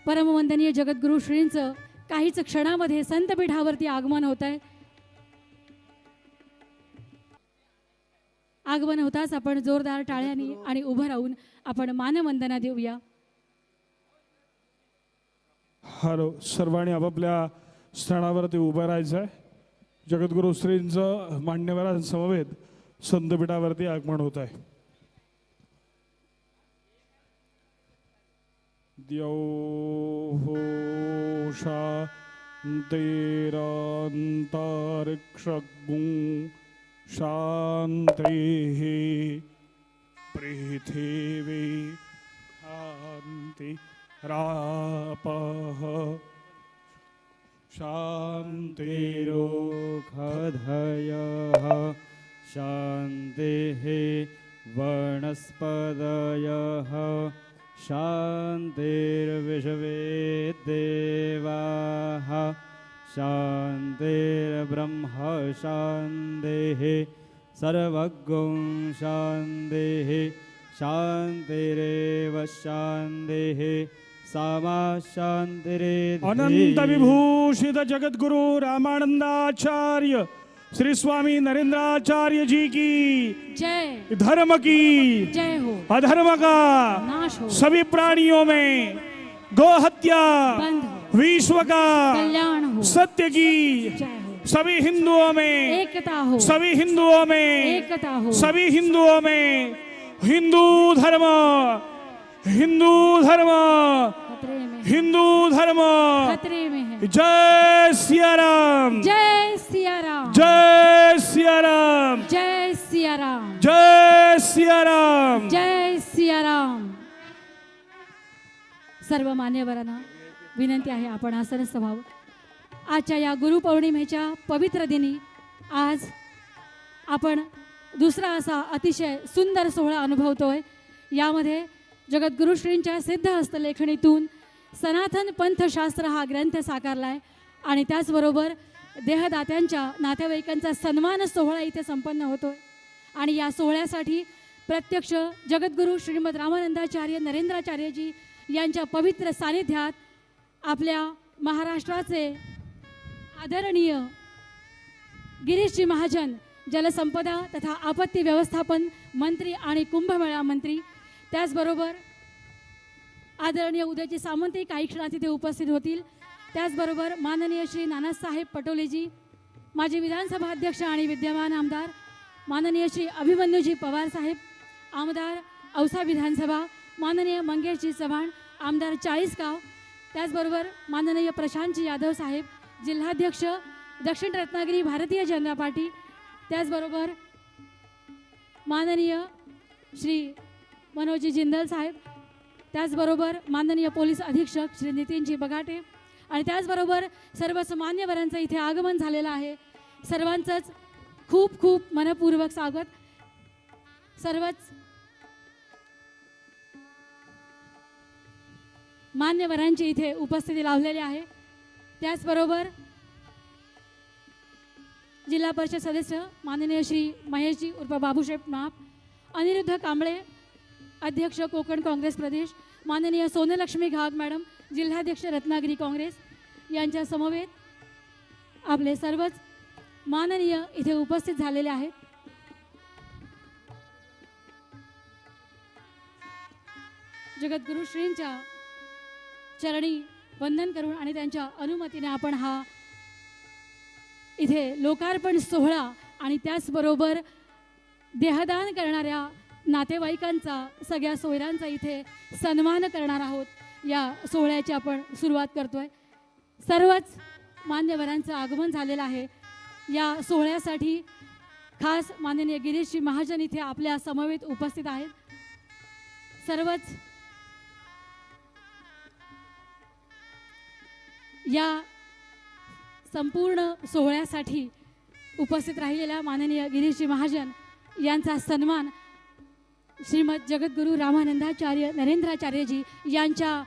परमवंदनीय जगद्गुरु श्रींचं काहीच क्षणामध्ये संतपीठावरती आगमन होत आहे। आगमन होताच आपण जोरदार टाळ्यांनी आणि उभं राहून आपण मानवंदना देऊया। हॅलो, सर्वांनी आपापल्या स्थानावरती उभं राहायचं आहे। जगद्गुरु श्रींचं मान्यवरांसमवेत संतपीठावरती आगमन होत आहे। द्यौः शान्तिरन्तरिक्षगुं शान्तिः पृथिवी शान्तिरापः शान्तिरोषधयः शान्तिः वनस्पतयः शान्तिर्विश्वे देवाः शान्तिर्ब्रह्म शान्तिः सर्वगुं शान्तिः शान्तिरेव शान्तिः सामा शान्तिरेधि। अनंत विभूषित जगद्गुरु रामानंदाचार्य श्री स्वामी नरेंद्राचार्य जी की जय। धर्म की जय हो। अधर्म का नाश हो। सभी प्राणियों में गो हत्या बंद हो। विश्व का कल्याण हो। सत्य की जय हो। सभी हिंदुओं में एकता हो। सभी हिंदुओं में एकता हो। सभी हिंदुओं में हिंदू धर्म हिंदू धर्म खतरे में है। हिंदू धर्म। खतरे में है। जय सिया राम। जय सिया राम। जय सिया राम। जय सिया राम। जय सिया राम। जय सिया राम। सर्व मान्यवरांना विनंती आहे आपण आसनस्थ व्हावं। आजच्या या गुरुपौर्णिमेच्या पवित्र दिनी आज आपण दुसरा असा अतिशय सुंदर सोहळा अनुभवतोय। यामध्ये जगद्गुरु श्रींच्या सिद्ध हस्तलेखणीतून सनातन पंथशास्त्र हा ग्रंथ साकारलाय आणि त्याचबरोबर देहदात्यांच्या नातेवाईकांचा सन्मान सोहळा इथे संपन्न होतोय। आणि या सोहळ्यासाठी प्रत्यक्ष जगद्गुरु श्रीमद रामानंदाचार्य नरेंद्राचार्यजी यांच्या पवित्र सानिध्यात आपल्या महाराष्ट्राचे आदरणीय गिरीशजी महाजन जलसंपदा तथा आपत्ती व्यवस्थापन मंत्री आणि कुंभमेळा मंत्री, त्याचबरोबर आदरणीय उदयजी सामंतही काही क्षणात तिथे उपस्थित होतील। त्याचबरोबर माननीय श्री नानासाहेब पटोलेजी, माजी विधानसभा अध्यक्ष आणि विद्यमान आमदार माननीय श्री अभिमन्यूजी पवार साहेब, आमदार औसा विधानसभा माननीय मंगेशजी चव्हाण, आमदार चाळीसगाव, त्याचबरोबर माननीय प्रशांतजी यादव साहेब, जिल्हाध्यक्ष दक्षिण रत्नागिरी भारतीय जनता पार्टी, त्याचबरोबर माननीय श्री मनोजी जिंदल साहेब, त्याचबरोबर माननीय पोलीस अधीक्षक श्री नितीनजी बगाटे आणि त्याचबरोबर सर्वच मान्यवरांचं इथे आगमन झालेलं आहे। सर्वांचंच खूप खूप मनपूर्वक स्वागत। सर्वच मान्यवरांची इथे उपस्थिती लावलेली आहे। त्याचबरोबर जिल्हा परिषद सदस्य माननीय श्री महेशजी उर्फ बाबूसाहेब नाप, अनिरुद्ध कांबळे अध्यक्ष कोकण काँग्रेस प्रदेश, माननीय सोनलक्ष्मी घाग मॅडम जिल्हाध्यक्ष रत्नागिरी काँग्रेस यांच्या समवेत आपले सर्वच माननीय इथे उपस्थित झालेले आहेत। जगद्गुरु श्रींच्या चरणी वंदन करून आणि त्यांच्या अनुमतीने आपण हा इथे लोकार्पण सोहळा आणि त्याचबरोबर देहदान करणाऱ्या नातेवाईकांचा सगळ्या सोयऱ्यांचा इथे सन्मान करणार आहोत। या सोहळ्याची आपण सुरुवात करतोय। सर्वच मान्यवरांचं आगमन झालेलं आहे। या सोहळ्यासाठी खास माननीय गिरीशजी महाजन इथे आपल्या समवेत उपस्थित आहेत। सर्वच या संपूर्ण सोहळ्यासाठी उपस्थित राहिलेल्या माननीय गिरीशजी महाजन यांचा सन्मान श्रीमद जगद्गुरु रामानंदाचार्य नरेंद्राचार्यजी यांच्या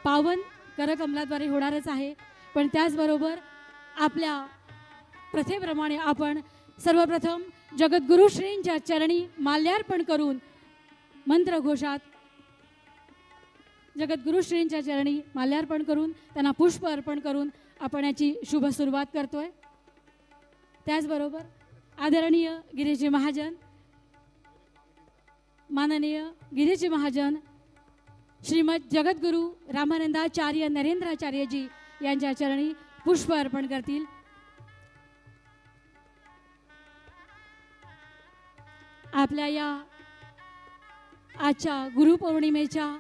पावन करकमलाद्वारे होणारच आहे। पण त्याचबरोबर आपल्या प्रथेप्रमाणे आपण सर्वप्रथम जगद्गुरु श्रींच्या चरणी माल्यार्पण करून मंत्रघोषात जगद्गुरु श्रींच्या चरणी माल्यार्पण करून त्यांना पुष्प अर्पण करून आपण याची शुभ सुरुवात करतोय. त्याचबरोबर आदरणीय गिरीजी महाजन, माननीय गिरीजी महाजन श्रीमद जगद्गुरु रामानंदाचार्य नरेंद्राचार्यजी यांच्या चरणी पुष्प अर्पण करतील. आपल्या या आजच्या गुरुपौर्णिमेच्या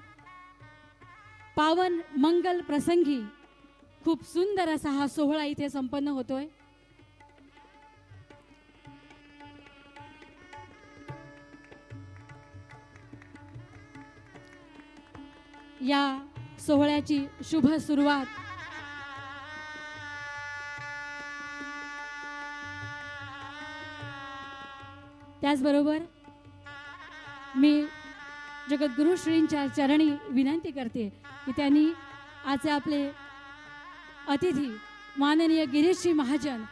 पावन मंगल प्रसंगी खूप सुंदर असा हा सोहळा इथे संपन्न होतोय. या सोहळ्याची शुभ सुरुवात त्याचबरोबर मी जगद्गुरु श्रींच्या चरणी विनंती करते की त्यांनी आज आपले अतिथी माननीय गिरीशजी महाजन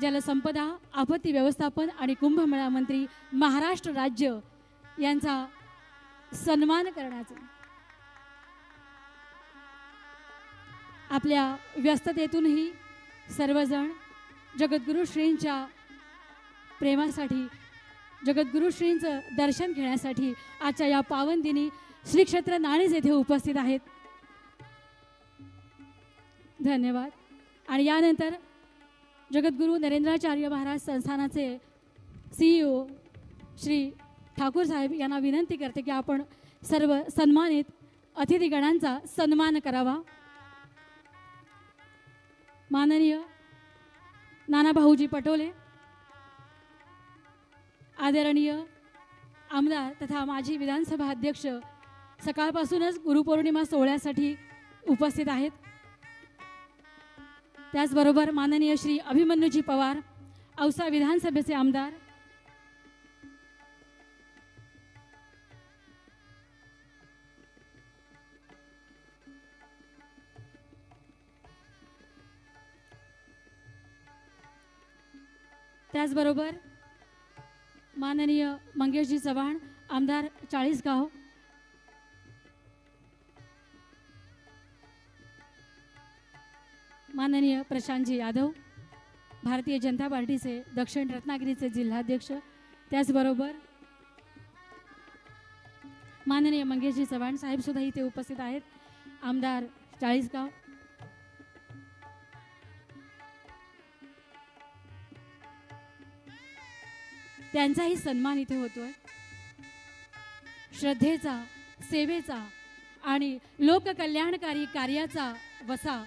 जलसंपदा, आपत्ती व्यवस्थापन आणि कुंभमेळा मंत्री महाराष्ट्र राज्य यांचा सन्मान करण्याचा आपल्या व्यस्ततेतूनही सर्वजण जगद्गुरु श्रींच्या प्रेमासाठी जगद्गुरु श्रींचं दर्शन घेण्यासाठी आजच्या या पावन दिनी श्री क्षेत्र नाणीज येथे उपस्थित आहेत. धन्यवाद. आणि यानंतर जगद्गुरु नरेंद्राचार्य महाराज संस्थानाचे CEO श्री ठाकूर साहेब यांना विनंती करते की आपण सर्व सन्मानित अतिथीगणांचा सन्मान करावा. माननीय नाना भाऊजी पटोले, आदरणीय आमदार तथा माजी विधानसभा अध्यक्ष सकाळपासूनच गुरुपौर्णिमा सोहळ्यासाठी उपस्थित आहेत. त्याचबरोबर माननीय श्री अभिमन्यूजी पवार, औसा विधानसभेचे आमदार, त्याचबरोबर माननीय मंगेशजी चव्हाण, आमदार चाळीसगाव, माननीय प्रशांतजी यादव, भारतीय जनता पार्टीचे दक्षिण रत्नागिरीचे जिल्हाध्यक्ष, त्याचबरोबर माननीय मंगेशजी चव्हाण साहेब सुद्धा इथे उपस्थित आहेत, आमदार चाळीसगाव. त्यांचाही सन्मान इथे होतोय. श्रद्धेचा, सेवेचा आणि लोककल्याणकारी कार्याचा वसा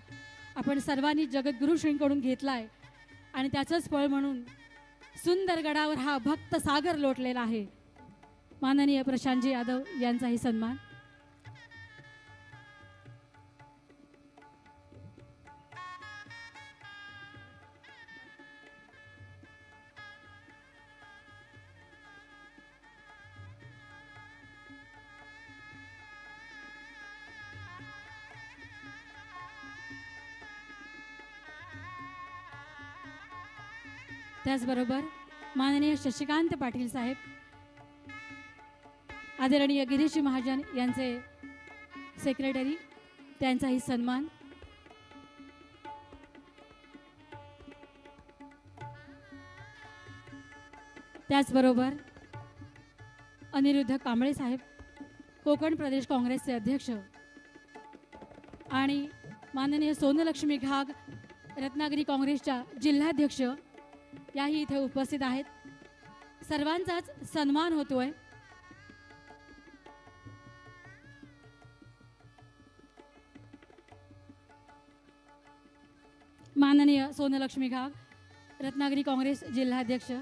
आपण सर्वांनी जगद्गुरु श्रींकडून घेतलाय आणि त्याचंच फळ म्हणून सुंदरगडावर हा भक्त सागर लोटलेला आहे. माननीय प्रशांतजी यादव यांचाही सन्मान. त्याचबरोबर माननीय शशिकांत पाटील साहेब, आदरणीय गिरीश महाजन यांचे सेक्रेटरी, त्यांचाही सन्मान. त्याचबरोबर अनिरुद्ध कांबळे साहेब, कोकण प्रदेश काँग्रेसचे अध्यक्ष, आणि माननीय सोनलक्ष्मी घाग, रत्नागिरी काँग्रेसच्या जिल्हाध्यक्ष, याही इथे उपस्थित आहेत. सर्वांचाच सन्मान होतोय. माननीय सोनलक्ष्मी घाग, रत्नागिरी काँग्रेस जिल्हाध्यक्ष,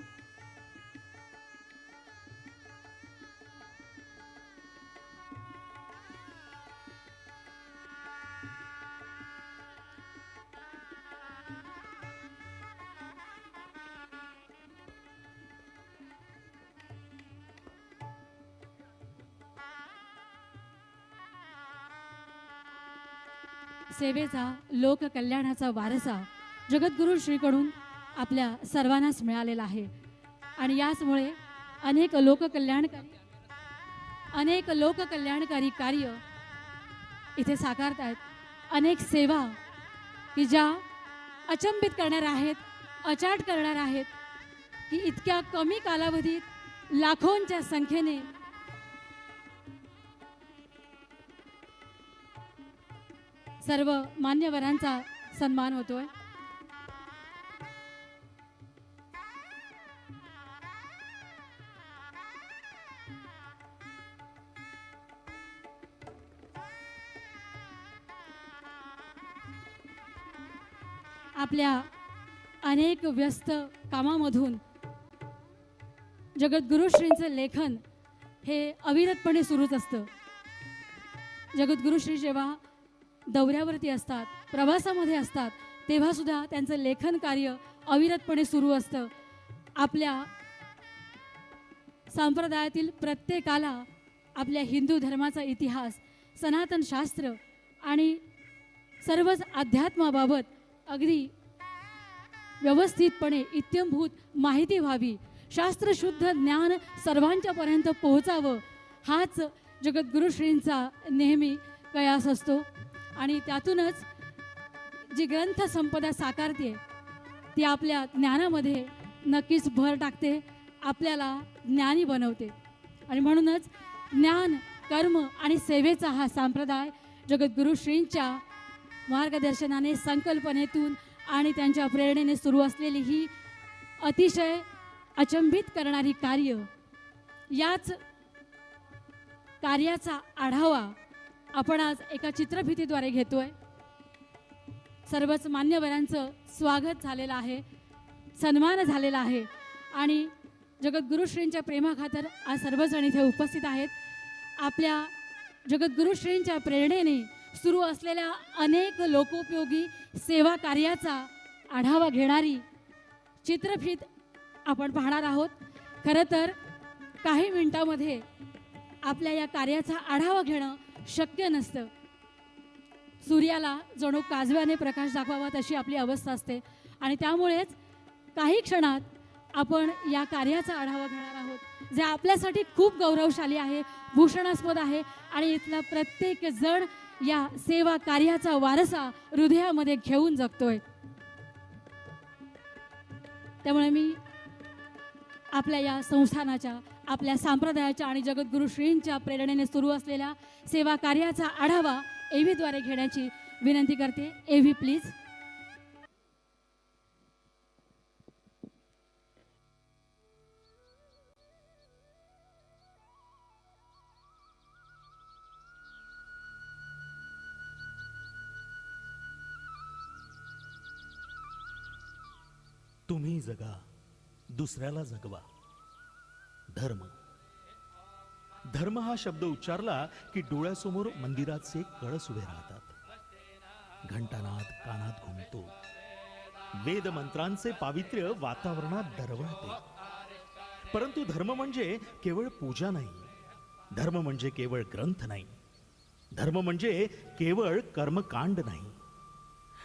सेवेचा, लोककल्याणाचा वारसा जगद्गुरु श्रीकडून आपल्या सर्वांनाच मिळालेला आहे आणि याचमुळे अनेक लोककल्याणकारी कार्य इथे साकारतायत. अनेक सेवा की ज्या अचंबित करणाऱ्या आहेत, अचाट करणाऱ्या आहेत, की इतक्या कमी कालावधीत लाखोंच्या संख्येने सर्व मान्यवरांचा सन्मान होतोय. आपल्या अनेक व्यस्त कामामधून जगद्गुरु श्रींचं लेखन हे अविरतपणे सुरूच असतं. जगद्गुरु श्री जेव्हा दौऱ्यावरती असतात, प्रवासामध्ये असतात, तेव्हा सुद्धा त्यांचं लेखन कार्य अविरतपणे सुरू असतं. आपल्या संप्रदायातील प्रत्येकाला आपल्या हिंदू धर्माचा इतिहास, सनातन शास्त्र आणि सर्वच अध्यात्माबाबत अगदी व्यवस्थितपणे इत्यंभूत माहिती व्हावी, शास्त्रशुद्ध ज्ञान सर्वांच्यापर्यंत पोहोचावं, हाच जगद्गुरुश्रींचा नेहमी कयास असतो. आणि त्यातूनच जी ग्रंथ संपदा साकारते ती आपल्या ज्ञानामध्ये नक्कीच भर टाकते, आपल्याला ज्ञानी बनवते. आणि म्हणूनच ज्ञान, कर्म आणि सेवेचा हा संप्रदाय जगद्गुरुश्रींच्या मार्गदर्शनाने, संकल्पनेतून आणि त्यांच्या प्रेरणेने सुरू असलेली ही अतिशय अचंबित करणारी कार्य, याच कार्याचा आढावा आपण आज एका चित्रफितीद्वारे घेतोय. सर्वच मान्यवरांचं स्वागत झालेलं आहे, सन्मान झालेला आहे आणि जगद्गुरुश्रींच्या प्रेमाखातर आज सर्वजण इथे उपस्थित आहेत. आपल्या जगद्गुरुश्रींच्या प्रेरणेने सुरू असलेल्या अनेक लोकोपयोगी सेवा कार्याचा आढावा घेणारी चित्रफीत आपण पाहणार आहोत. खरं तर काही मिनिटामध्ये आपल्या या कार्याचा आढावा घेणं शक्य नसतं. सूर्याला जणू काजव्याने प्रकाश दाखवावा तशी आपली अवस्था असते आणि त्यामुळेच काही क्षणात आपण या कार्याचा आढावा घेणार आहोत, जे आपल्यासाठी खूप गौरवशाली आहे, भूषणास्पद आहे आणि इथला प्रत्येक जण या सेवा कार्याचा वारसा हृदयामध्ये घेऊन जगतोय. त्यामुळे मी आपल्या या संस्थानाच्या, आपल्या संप्रदायाच्या आणि जगद्गुरु श्रींच्या प्रेरणेने सुरू असलेल्या सेवा कार्याचा आढावा एव्हीद्वारे घेण्याची विनंती करते. एव्ही प्लीज. तुम्ही जगा, दुसऱ्याला जगवा. धर्म. धर्म हा शब्द उच्चारला की डोळ्यासमोर मंदिराचे कळस उभे राहतात. घंटानाद कानात घुमतो. वेद मंत्रांचे पावित्र्य वातावरणात दरवळते. परंतु धर्म म्हणजे केवळ पूजा नाही. धर्म म्हणजे केवळ ग्रंथ नाही. धर्म म्हणजे केवळ कर्मकांड नाही.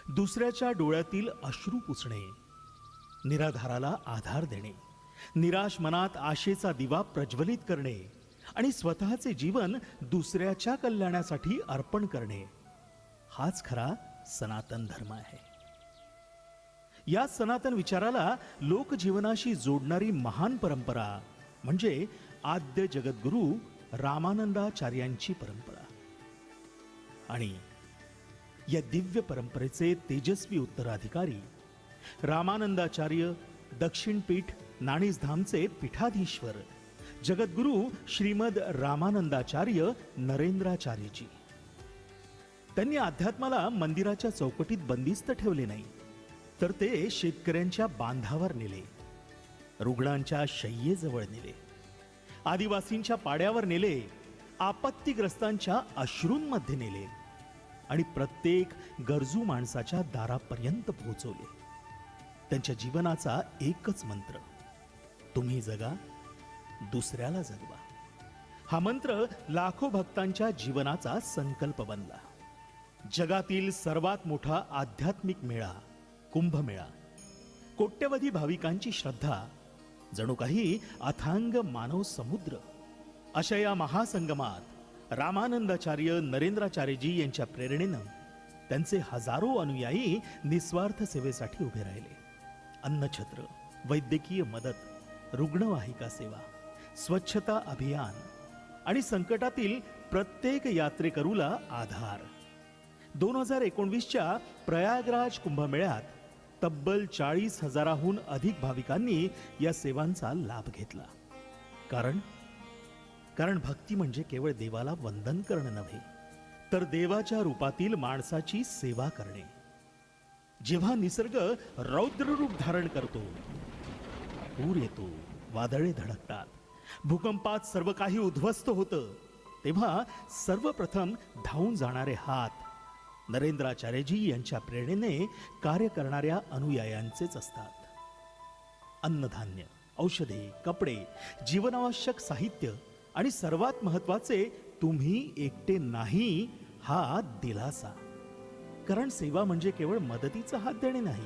दुसऱ्याच्या डोळ्यातील अश्रू पुसणे, निराधाराला आधार देणे, निराश मनात आशेचा दिवा प्रज्वलित करणे आणि स्वतःचे जीवन दुसऱ्याच्या कल्याणासाठी अर्पण करणे, हाच खरा सनातन धर्म आहे. या सनातन विचाराला लोकजीवनाशी जोडणारी महान परंपरा म्हणजे आद्य जगद्गुरु रामानंदाचार्यांची परंपरा. आणि या दिव्य परंपरेचे तेजस्वी उत्तराधिकारी रामानंदाचार्य, दक्षिणपीठ नाणीजधामचे पीठाधीश्वर जगद्गुरु श्रीमद रामानंदाचार्य नरेंद्राचार्यजी. त्यांनी अध्यात्माला मंदिराच्या चौकटीत बंदिस्त ठेवले नाही, तर ते शेतकऱ्यांच्या बांधावर नेले, रुग्णांच्या शय्येजवळ नेले, आदिवासींच्या पाड्यावर नेले, आपत्तीग्रस्तांच्या अश्रूंमध्ये नेले आणि प्रत्येक गरजू माणसाच्या दारापर्यंत पोहोचवले. त्यांच्या जीवनाचा एकच मंत्र, तुम्ही जगा, दुसऱ्याला जगवा. हा मंत्र लाखो भक्तांच्या जीवनाचा संकल्प बनला. जगातील सर्वात मोठा आध्यात्मिक मेळा, कुंभमेळा, कोट्यवधी भाविकांची श्रद्धा, जणू काही अथांग मानव समुद्र. अशा या महासंगमात रामानंदाचार्य नरेंद्राचार्यजी यांच्या प्रेरणेनं त्यांचे हजारो अनुयायी निस्वार्थ सेवेसाठी उभे राहिले. अन्नछत्र, वैद्यकीय मदत, रुग्णवाहिका सेवा, स्वच्छता अभियान आणि संकटातील प्रत्येक यात्रेकरूला आधार. 2019च्या प्रयागराज कुंभमेळ्यात तब्बल 40,000हून अधिक भाविकांनी या सेवांचा लाभ घेतला. कारण भक्ती म्हणजे केवळ देवाला वंदन करणं नव्हे, तर देवाच्या रूपातील माणसाची सेवा करणे. जेव्हा निसर्ग रौद्र रूप धारण करतो, पूर येतो, वादळे धडकतात, भूकंपात सर्व काही उद्ध्वस्त होतं, तेव्हा सर्वप्रथम धावून जाणारे हात नरेंद्राचार्यजी यांच्या प्रेरणेने कार्य करणाऱ्या अनुयायांचेच असतात. अन्नधान्य, औषधे, कपडे, जीवनावश्यक साहित्य आणि सर्वात महत्वाचे, तुम्ही एकटे नाही हा दिलासा. कारण सेवा म्हणजे केवळ मदतीचा हात देणे नाही,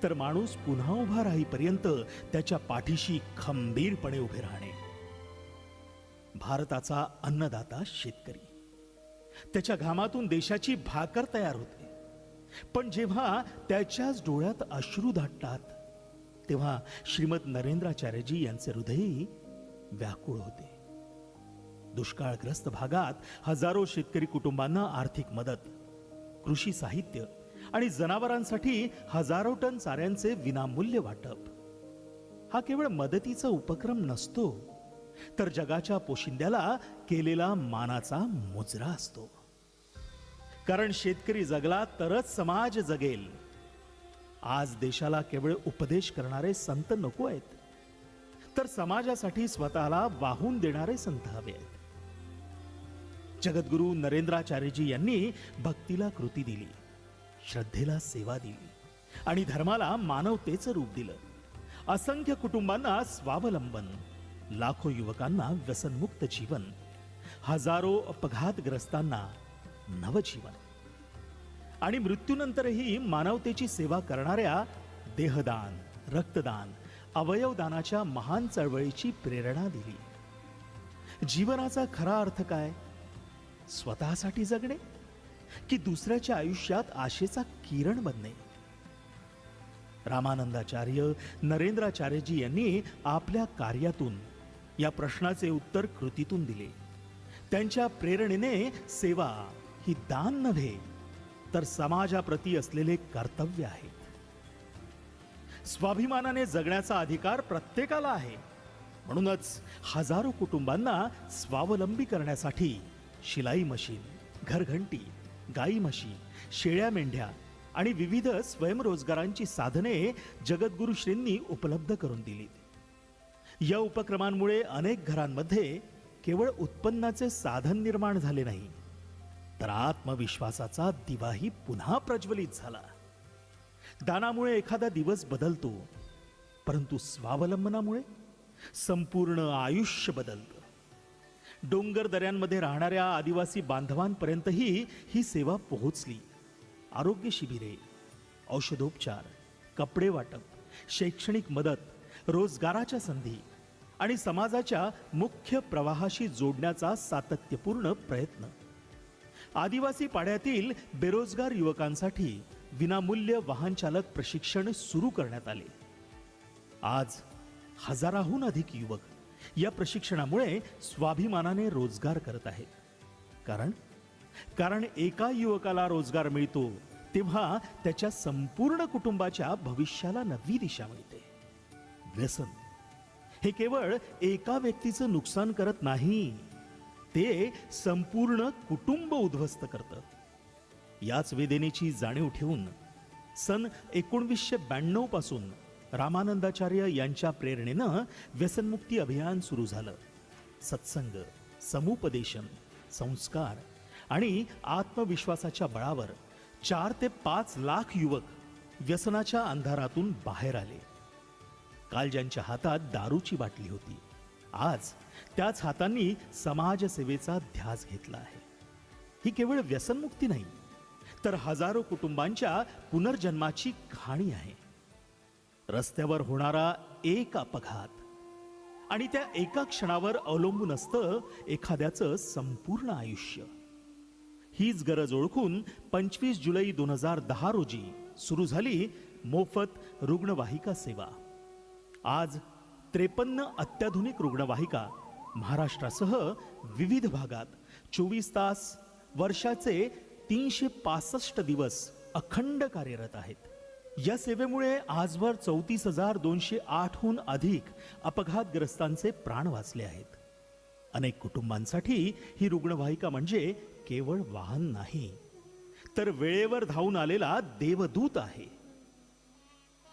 तर माणूस पुन्हा उभा राहीपर्यंत त्याच्या पाठीशी खंबीरपणे उभे राहणे. भारताचा अन्नदाता शेतकरी, त्याच्या घामातून देशाची भाकर तयार होते. पण जेव्हा त्याच्याच डोळ्यात अश्रू दाटतात, तेव्हा श्रीमद नरेंद्राचार्यजी यांचे हृदयही व्याकुळ होते. दुष्काळग्रस्त भागात हजारो शेतकरी कुटुंबांना आर्थिक मदत, कृषी साहित्य आणि जनावरांसाठी हजारो टन चाऱ्यांचे विनामूल्य वाटप, हा केवळ मदतीचा उपक्रम नसतो, तर जगाच्या पोशिंद्याला केलेला मानाचा मुजरा असतो. कारण शेतकरी जगला तरच समाज जगेल. आज देशाला केवळ उपदेश करणारे संत नको आहेत, तर समाजासाठी स्वतःला वाहून देणारे संत हवे आहेत. जगद्गुरु नरेंद्राचार्यजी यांनी भक्तीला कृती दिली, श्रद्धेला सेवा दिली आणि धर्माला मानवतेचं रूप दिलं. असंख्य कुटुंबांना स्वावलंबन, लाखो युवकांना व्यसनमुक्त जीवन, हजारो अपघातग्रस्तांना नवजीवन आणि मृत्यूनंतरही मानवतेची सेवा करणाऱ्या देहदान, रक्तदान, अवयवदानाच्या महान चळवळीची प्रेरणा दिली. जीवनाचा खरा अर्थ काय? स्वतःसाठी जगणे की दुसऱ्याच्या आयुष्यात आशेचा किरण बनणे? रामानंदाचार्य नरेंद्राचार्यजी यांनी आपल्या कार्यातून या प्रश्नाचे उत्तर कृतीतून दिले. त्यांच्या प्रेरणेने सेवा ही दान नव्हे, तर समाजाप्रती असलेले कर्तव्य आहे. स्वाभिमानाने जगण्याचा अधिकार प्रत्येकाला आहे. म्हणूनच हजारो कुटुंबांना स्वावलंबी करण्यासाठी शिलाई मशीन, घरघंटी, गाई म्हशी, शेळ्या मेंढ्या आणि विविध स्वयंरोजगारांची साधने जगद्गुरु श्रींनी उपलब्ध करून दिली. या उपक्रमांमुळे अनेक घरांमध्ये केवळ उत्पन्नाचे साधन निर्माण झाले नाही, तर आत्मविश्वासाचा दिवाही पुन्हा प्रज्वलित झाला. दानामुळे एखादा दिवस बदलतो, परंतु स्वावलंबनामुळे संपूर्ण आयुष्य बदलतं. डोंगर दऱ्यांमध्ये राहणाऱ्या आदिवासी बांधवांपर्यंतही ही सेवा पोहोचली. आरोग्य शिबिरे, औषधोपचार, कपडे वाटप, शैक्षणिक मदत, रोजगाराच्या संधी आणि समाजाच्या मुख्य प्रवाहाशी जोडण्याचा सातत्यपूर्ण प्रयत्न. आदिवासी पाड्यातील बेरोजगार युवकांसाठी विनामूल्य वाहन चालक प्रशिक्षण सुरू करण्यात आले. आज हजाराहून अधिक युवक या प्रशिक्षणामुळे स्वाभिमानाने रोजगार करत आहेत. कारण एका युवकाला रोजगार मिळतो तेव्हा त्याच्या संपूर्ण कुटुंबाच्या भविष्याला नवी दिशा मिळते. व्यसन हे केवळ एका व्यक्तीचं नुकसान करत नाही, ते संपूर्ण कुटुंब उद्ध्वस्त करतं. याच वेदनेची जाणीव ठेवून सन 1992 पासून रामानंदाचार्य यांच्या प्रेरणेनं व्यसनमुक्ती अभियान सुरू झालं. सत्संग, समुपदेशन, संस्कार आणि आत्मविश्वासाच्या बळावर 4 ते 5 लाख युवक व्यसनाच्या अंधारातून बाहेर आले. काल ज्यांच्या हातात दारूची बाटली होती, आज त्याच हातांनी समाजसेवेचा ध्यास घेतला आहे. ही केवळ व्यसनमुक्ती नाही, तर हजारो कुटुंबांच्या पुनर्जन्माची कहाणी आहे. रस्त्यावर होणारा एक अपघात आणि त्या एका क्षणावर अवलंबून असतं एखाद्याचं संपूर्ण आयुष्य. हीच गरज ओळखून 25 जुलै 2010 रोजी सुरू झाली मोफत रुग्णवाहिका सेवा. आज 53 अत्याधुनिक रुग्णवाहिका महाराष्ट्रासह विविध भागात 24 तास वर्षाचे 365 दिवस अखंड कार्यरत आहेत. या सेवेमुळे आजवर 34,208हून अधिक अपघातग्रस्तांचे प्राण वाचले आहेत. अनेक कुटुंबांसाठी ही रुग्णवाहिका म्हणजे केवळ वाहन नाही, तर वेळेवर धावून आलेला देवदूत आहे.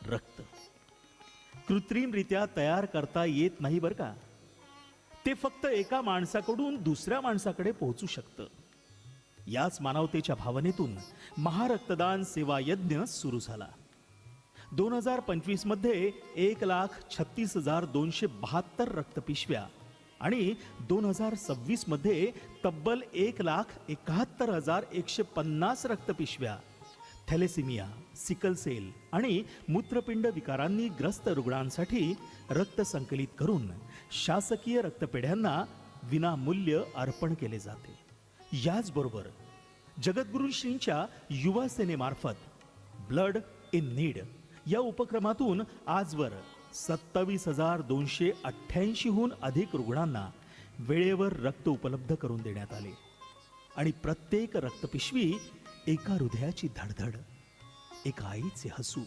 रक्त कृत्रिमरित्या तयार करता येत नाही बरं का. ते फक्त एका माणसाकडून दुसऱ्या माणसाकडे पोहोचू शकतं. याच मानवतेच्या भावनेतून महारक्तदान सेवा यज्ञ सुरू झाला. 2025 मध्ये 1,36,272 रक्तपिशव्या आणि 2026 मध्ये तब्बल 1,71,150 रक्तपिशव्या थॅलेसिमिया, सिकलसेल आणि मूत्रपिंड विकारांनी ग्रस्त रुग्णांसाठी रक्त संकलित करून शासकीय रक्तपेढ्यांना विनामूल्य अर्पण केले जाते. याचबरोबर जगद्गुरू श्रींच्या युवा सेनेमार्फत ब्लड इन नीड या उपक्रमातून आजवर 27,288हून अधिक रुग्णांना वेळेवर रक्त उपलब्ध करून देण्यात आले. आणि प्रत्येक रक्तपिशवी एका हृदयाची धडधड, एका आईचे हसू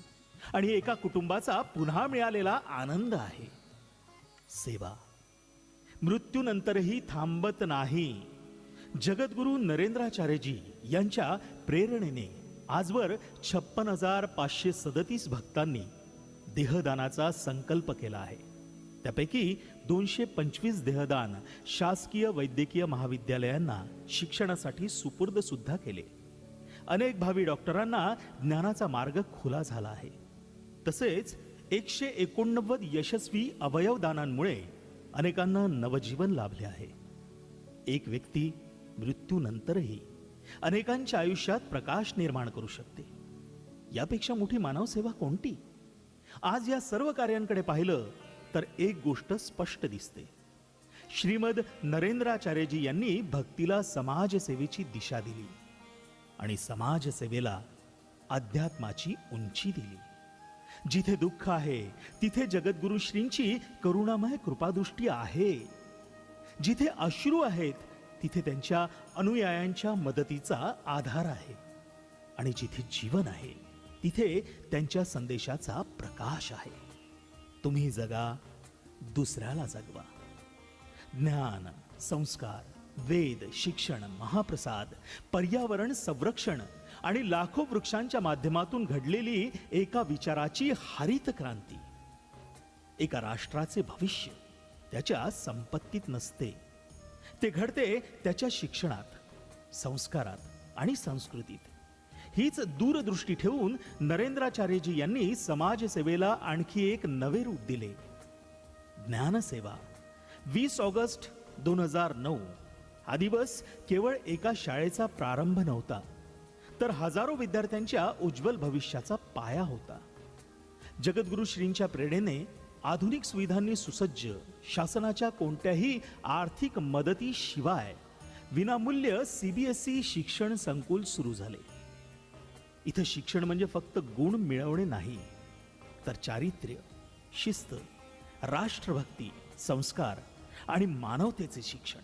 आणि एका कुटुंबाचा पुन्हा मिळालेला आनंद आहे. सेवा मृत्यूनंतरही थांबत नाही. जगद्गुरू नरेंद्राचार्यजी यांच्या प्रेरणेने आजवर 56,537 भक्तांनी देहदानाचा संकल्प केला आहे. त्यापैकी 225 देहदान शासकीय वैद्यकीय महाविद्यालयांना शिक्षणासाठी सुपूर्द सुद्धा केले. अनेक भावी डॉक्टरांना ज्ञानाचा मार्ग खुला झाला आहे. तसेच 189 यशस्वी अवयवदानांमुळे अनेकांना नवजीवन लाभले आहे. एक व्यक्ती मृत्यूनंतरही अनेकांच्या आयुष्यात प्रकाश निर्माण करू शकते. यापेक्षा मोठी मानवसेवा कोणती? आज या सर्व कार्यांकडे पाहिलं तर एक गोष्ट स्पष्ट दिसते. श्रीमद नरेंद्राचार्यजी यांनी भक्तीला समाजसेवेची दिशा दिली आणि समाजसेवेला अध्यात्माची उंची दिली. जिथे दुःख आहे तिथे जगद्गुरू श्रींची करुणामय कृपादृष्टी आहे. जिथे अश्रू आहेत तिथे त्यांच्या अनुयायांच्या मदतीचा आधार आहे. आणि जिथे जीवन आहे तिथे त्यांच्या संदेशाचा प्रकाश आहे. तुम्ही जगा, दुसऱ्याला जगवा. ज्ञान, संस्कार, वेद, शिक्षण, महाप्रसाद, पर्यावरण संरक्षण आणि लाखो वृक्षांच्या माध्यमातून घडलेली एका विचाराची हरित क्रांती. एका राष्ट्राचे भविष्य त्याच्या संपत्तीत नसते, ते घडते त्याच्या शिक्षणात, संस्कारात आणि संस्कृतीत. हीच दूरदृष्टी ठेवून नरेंद्राचार्यजी यांनी समाजसेवेला आणखी एक नवे रूप दिले. ज्ञानसेवा. 20 ऑगस्ट 2009 हा दिवस केवळ एका शाळेचा प्रारंभ नव्हता, तर हजारो विद्यार्थ्यांच्या उज्ज्वल भविष्याचा पाया होता. जगद्गुरू श्रींच्या प्रेरणेने आधुनिक सुविधांनी सुसज्ज, शासनाच्या कोणत्याही आर्थिक मदतीशिवाय विनामूल्य CBSE शिक्षण संकुल सुरू झाले. इथं शिक्षण म्हणजे फक्त गुण मिळवणे नाही, तर चारित्र्य, शिस्त, राष्ट्रभक्ती, संस्कार आणि मानवतेचे शिक्षण.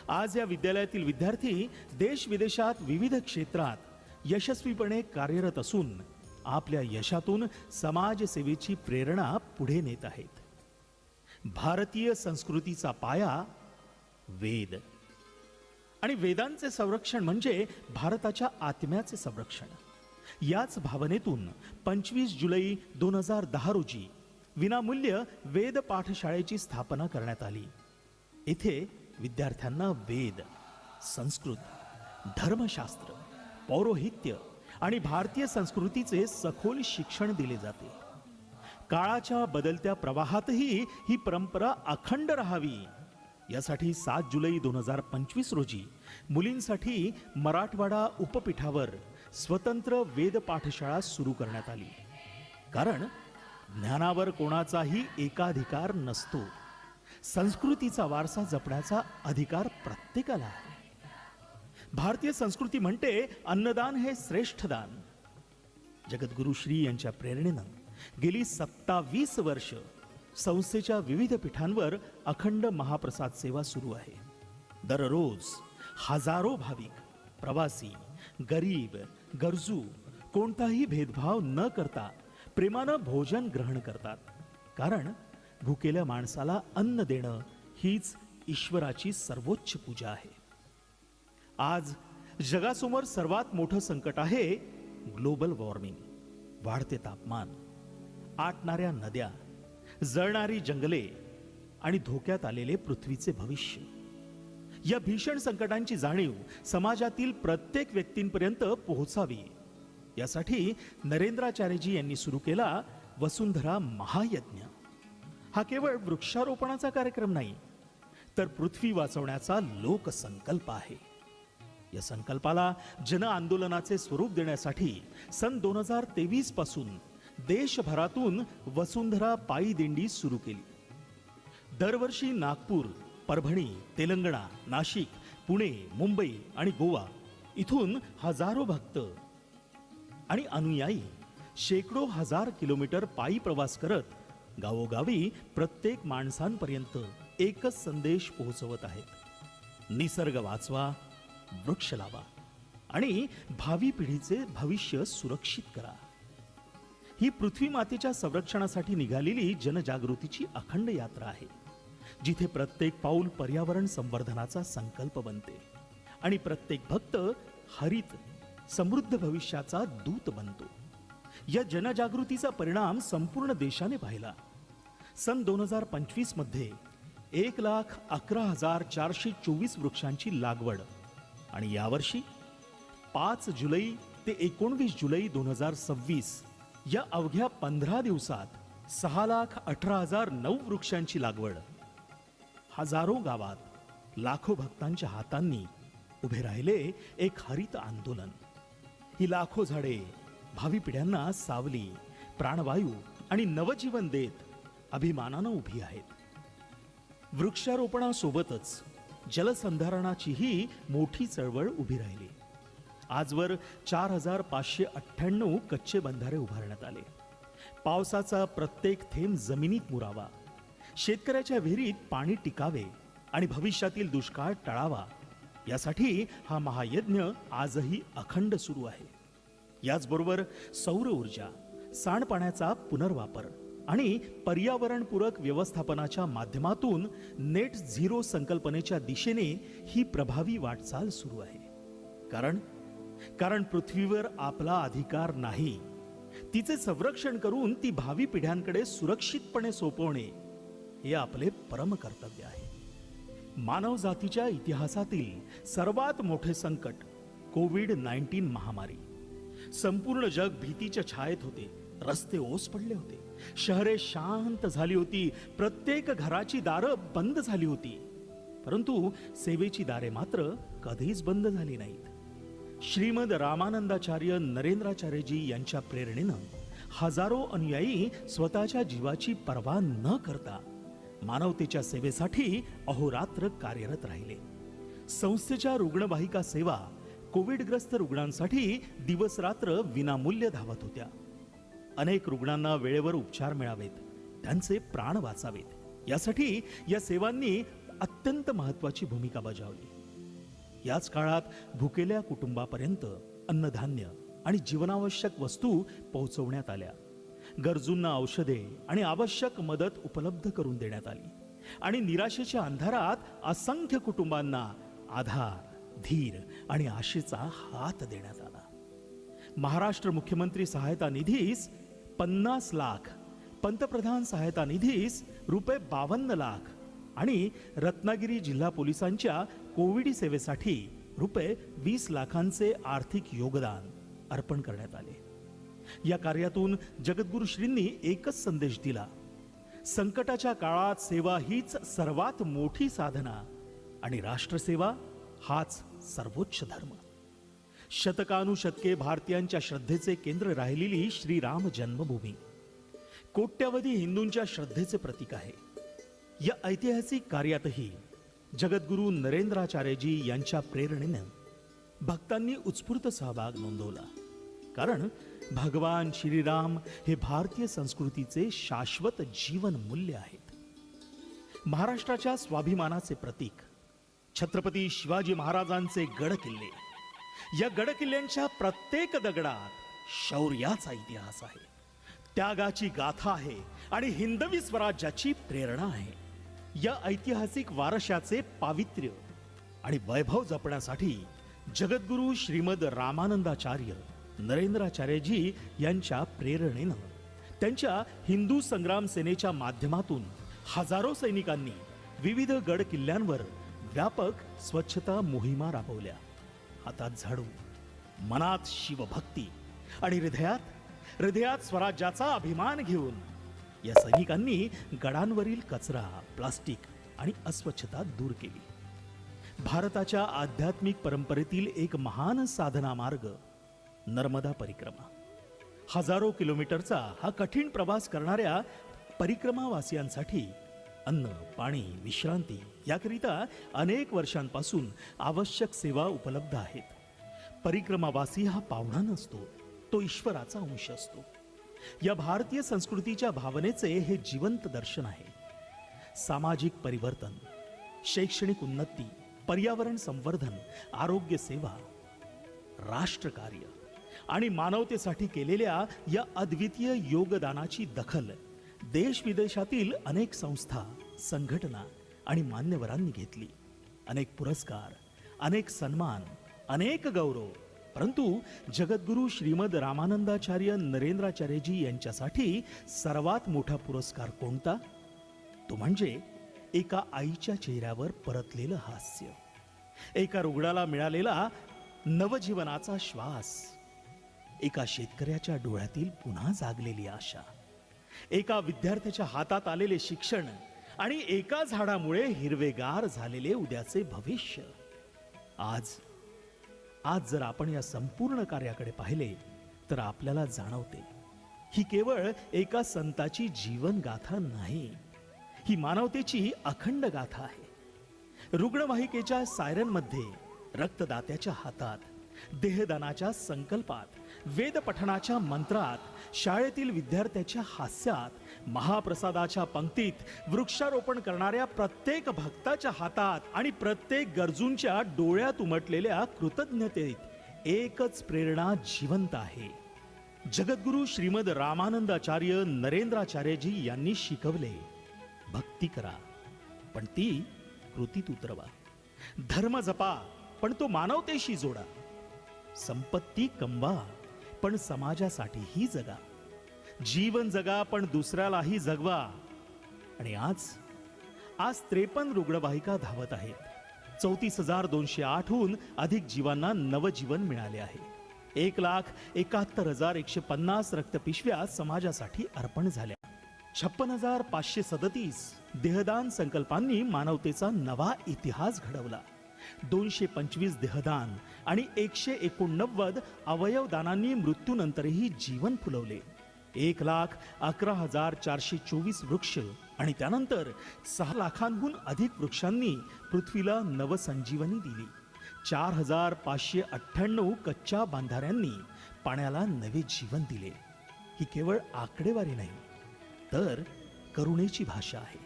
आज या विद्यालयातील विद्यार्थी देश विदेशात विविध क्षेत्रात यशस्वीपणे कार्यरत असून आपल्या यशातून समाजसेवेची प्रेरणा पुढे नेत आहेत. भारतीय संस्कृतीचा पाया वेद आणि वेदांचे संरक्षण म्हणजे भारताच्या आत्म्याचे संरक्षण. याच भावनेतून 25 जुलै 2010 रोजी विनामूल्य वेद पाठशाळेची स्थापना करण्यात आली. येथे विद्यार्थ्यांना वेद, संस्कृत, धर्मशास्त्र, पौरोहित्य आणि भारतीय संस्कृतीचे सखोल शिक्षण दिले जाते. काळाच्या बदलत्या प्रवाहातही ही परंपरा अखंड राहावी यासाठी 7 जुलै 2025 रोजी मुलींसाठी मराठवाडा उपपीठावर स्वतंत्र वेद पाठशाळा सुरू करण्यात आली. कारण ज्ञानावर कोणाचाही एकाधिकार नसतो, संस्कृतीचा वारसा जपण्याचा अधिकार प्रत्येकाला आहे. भारतीय संस्कृती म्हणते अन्नदान हे श्रेष्ठ दान. जगद्गुरु श्री यांच्या प्रेरणेनं गेली 27 वर्ष संस्थेच्या विविध पीठांवर अखंड महाप्रसाद सेवा सुरू आहे. दररोज हजारो भाविक, प्रवासी, गरीब, गरजू कोणताही भेदभाव न करता प्रेमानं भोजन ग्रहण करतात. कारण भुकेल्या माणसाला अन्न देणं हीच ईश्वराची सर्वोच्च पूजा आहे. आज जगासमोर सर्वात मोठं संकट आहे ग्लोबल वॉर्मिंग, वाढते तापमान, आटणाऱ्या नद्या, जळणारी जंगले आणि धोक्यात आलेले पृथ्वीचे भविष्य. या भीषण संकटांची जाणीव समाजातील प्रत्येक व्यक्तींपर्यंत पोहोचावी यासाठी नरेंद्राचार्यजी यांनी सुरू केला वसुंधरा महायज्ञ. हा केवळ वृक्षारोपणाचा कार्यक्रम नाही, तर पृथ्वी वाचवण्याचा लोकसंकल्प आहे. या संकल्पाला जन आंदोलनाचे स्वरूप देण्यासाठी सन 2023 पासून देशभरातून वसुंधरा पायी दिंडी सुरू केली. दरवर्षी नागपूर, परभणी, तेलंगणा, नाशिक, पुणे, मुंबई आणि गोवा इथून हजारो भक्त आणि अनुयायी शेकडो हजार किलोमीटर पायी प्रवास करत गावोगावी प्रत्येक माणसांपर्यंत एकच संदेश पोहोचवत आहेत. निसर्ग वाचवा, वृक्ष लावा आणि भावी पिढीचे भविष्य सुरक्षित करा. ही पृथ्वी मातेच्या संरक्षणासाठी निघालेली जनजागृतीची अखंड यात्रा आहे, जिथे प्रत्येक पाऊल पर्यावरण संवर्धनाचा संकल्प बनते आणि प्रत्येक भक्त हरित समृद्ध भविष्याचा दूत बनतो. या जनजागृतीचा परिणाम संपूर्ण देशाने पाहिला. सन 2025 मध्ये 1,11,424 वृक्षांची लागवड आणि यावर्षी 5 जुलै ते 19 जुलै 2026 या अवघ्या 15 दिवसात 6,18,009 वृक्षांची लागवड. हजारो गावात लाखो भक्तांच्या हातांनी उभे राहिले एक हरित आंदोलन. ही लाखो झाडे भावी पिढ्यांना सावली, प्राणवायू आणि नवजीवन देत अभिमानानं उभी आहेत. वृक्षारोपणासोबतच जलसंधारणाचीही मोठी चळवळ उभी राहिली. आजवर 4,598 कच्चे बंधारे उभारण्यात आले. पावसाचा प्रत्येक थेंब जमिनीत मुरावा, शेतकऱ्याच्या विहिरीत पाणी टिकावे आणि भविष्यातील दुष्काळ टळावा यासाठी हा महायज्ञ आजही अखंड सुरू आहे. याचबरोबर सौर ऊर्जा, सांडपाण्याचा पुनर्वापर आणि पर्यावरणपूरक व्यवस्थापनाच्या माध्यमातून नेट झिरो संकल्पनेच्या दिशेने ही प्रभावी वाटचाल सुरू आहे. कारण पृथ्वीवर आपला अधिकार नाही, तिचे संरक्षण करून ती भावी पिढ्यांकडे सुरक्षितपणे सोपवणे हे आपले परम कर्तव्य आहे. मानवजातीच्या इतिहासातील सर्वात मोठे संकट कोविड-19 महामारी. संपूर्ण जग भीतीच्या छायेत होते. रस्ते ओस पडले होते, शहरे शांत झाली होती, प्रत्येक घराची दारं बंद झाली होती. परंतु सेवेची दारे मात्र कधीच बंद झाली नाहीत. श्रीमद रामानंदाचार्य नरेंद्राचार्यजी यांच्या प्रेरणेनं हजारो अनुयायी स्वतःच्या जीवाची पर्वा न करता मानवतेच्या सेवेसाठी अहोरात्र कार्यरत राहिले. संस्थेच्या रुग्णवाहिका सेवा कोविडग्रस्त रुग्णांसाठी दिवसरात्र विनामूल्य धावत होत्या. अनेक रुग्णांना वेळेवर उपचार मिळावेत, त्यांचे प्राण वाचावेत यासाठी या सेवांनी अत्यंत महत्त्वाची भूमिका बजावली. याच काळात भुकेल्या कुटुंबापर्यंत अन्नधान्य आणि जीवनावश्यक वस्तू पोहोचवण्यात आल्या. गरजूंना औषधे आणि आवश्यक मदत उपलब्ध करून देण्यात आली आणि निराशेच्या अंधारात असंख्य कुटुंबांना आधार, धीर आणि आशेचा हात देण्यात आला. महाराष्ट्र मुख्यमंत्री सहायता निधीस 50 लाख, पंतप्रधान सहायता निधीस रुपये 52 लाख आणि रत्नागिरी जिल्हा पोलिसांच्या कोविड सेवेसाठी रुपये 20 लाखांचे आर्थिक योगदान अर्पण करण्यात आले. या कार्यातून जगद्गुरु श्रींनी एकच संदेश दिला: संकटाच्या काळात सेवा हीच सर्वात मोठी साधना आणि राष्ट्रसेवा हाच सर्वोच्च धर्म. शतकानुशतके भारतीयांच्या श्रद्धेचे केंद्र राहिलेली श्रीराम जन्मभूमी कोट्यवधी हिंदूंच्या श्रद्धेचे प्रतीक आहे. या ऐतिहासिक कार्यातही जगद्गुरू नरेंद्राचार्यजी यांच्या प्रेरणेनं भक्तांनी उत्स्फूर्त सहभाग नोंदवला. कारण भगवान श्रीराम हे भारतीय संस्कृतीचे शाश्वत जीवन मूल्य आहेत. महाराष्ट्राच्या स्वाभिमानाचे प्रतीक छत्रपती शिवाजी महाराजांचे गड किल्ले. या गड किल्ल्यांच्या प्रत्येक दगडात शौर्याचा इतिहास आहे, त्यागाची गाथा आहे आणि हिंदवी स्वराज्याची प्रेरणा आहे. या ऐतिहासिक वारशाचे पावित्र्य आणि वैभव जपण्यासाठी जगद्गुरू श्रीमद रामानंदाचार्य नरेंद्राचार्यजी यांच्या प्रेरणेनं त्यांच्या हिंदू संग्राम सेनेच्या माध्यमातून हजारो सैनिकांनी विविध गड किल्ल्यांवर व्यापक स्वच्छता मोहिमा राबवल्या. हातात झाडू, मनात शिवभक्ती आणि हृदयात स्वराज्याचा अभिमान घेऊन या सैनिकांनी गडांवरील कचरा, प्लास्टिक आणि अस्वच्छता दूर केली. भारताच्या आध्यात्मिक परंपरेतील एक महान साधना मार्ग नर्मदा परिक्रमा. हजारो किलोमीटरचा हा कठीण प्रवास करणाऱ्या परिक्रमावासियांसाठी अन्न, पाणी, विश्रांती याकरिता अनेक वर्षांपासून आवश्यक सेवा उपलब्ध आहेत. परिक्रमावासी हा पाहुणा नसतो, तो ईश्वराचा अंश असतो. या भारतीय संस्कृतीच्या भावनेचे हे जिवंत दर्शन आहे. सामाजिक परिवर्तन, शैक्षणिक उन्नती, पर्यावरण संवर्धन, आरोग्य सेवा, राष्ट्रकार्य आणि मानवतेसाठी केलेल्या या अद्वितीय योगदानाची दखल देश विदेशातील अनेक संस्था, संघटना आणि मान्यवरांनी घेतली. अनेक पुरस्कार, अनेक सन्मान, अनेक गौरव. परंतु जगद्गुरू श्रीमद रामानंदाचार्य नरेंद्राचार्यजी यांच्यासाठी सर्वात मोठा पुरस्कार कोणता? तो म्हणजे एका आईच्या चेहऱ्यावर परतलेलं हास्य, एका रुग्णाला मिळालेला नवजीवनाचा श्वास, एका शेतकऱ्याच्या डोळ्यातील पुन्हा जागलेली आशा, एका विद्यार्थ्याच्या हातात आलेले शिक्षण आणि एका झाडामुळे हिरवेगार झालेले उद्याचे भविष्य. आज जर आपण या संपूर्ण कार्याकडे पाहिले तर आपल्याला जाणवते ही केवळ एका संताची जीवन गाथा नाही, ही मानवतेची अखंड गाथा आहे. रुग्णवाहिकेच्या सायरनमध्ये, रक्तदात्याच्या हातात, देहदानाच्या संकल्पात, वेद पठणाच्या मंत्रात, शाळेतील विद्यार्थ्याच्या हास्यात, महाप्रसादाच्या पंक्तीत, वृक्षारोपण करणाऱ्या प्रत्येक भक्ताच्या हातात आणि प्रत्येक गरजूंच्या डोळ्यात उमटलेल्या कृतज्ञतेत एकच प्रेरणा जिवंत आहे. जगद्गुरू श्रीमद रामानंदाचार्य नरेंद्राचार्यजी यांनी शिकवले, भक्ती करा पण ती कृतीत उतरवा. धर्म जपा पण तो मानवतेशी जोडा. संपत्ती कमवा पण समाजासाठीही जगा. जीवन जगा पण दुसऱ्यालाही जगवा. आणि आज 53 रुग्णवाहिका धावत आहेत. 34,208हून अधिक जीवांना नवजीवन मिळाले आहे. 1,71,150 रक्तपिशव्या समाजासाठी अर्पण झाल्या. 56,537 देहदान संकल्पांनी मानवतेचा नवा इतिहास घडवला. 225 देहदान आणि 189 अवयवदानांनी मृत्यूनंतरही जीवन फुलवले. 1,11,424 वृक्ष आणि त्यानंतर 6 लाखांहून अधिक वृक्षांनी पृथ्वीला नवसंजीवनी दिली. 4,598 कच्च्या बांधाऱ्यांनी पाण्याला नवे जीवन दिले. ही केवळ आकडेवारी नाही तर करुणेची भाषा आहे,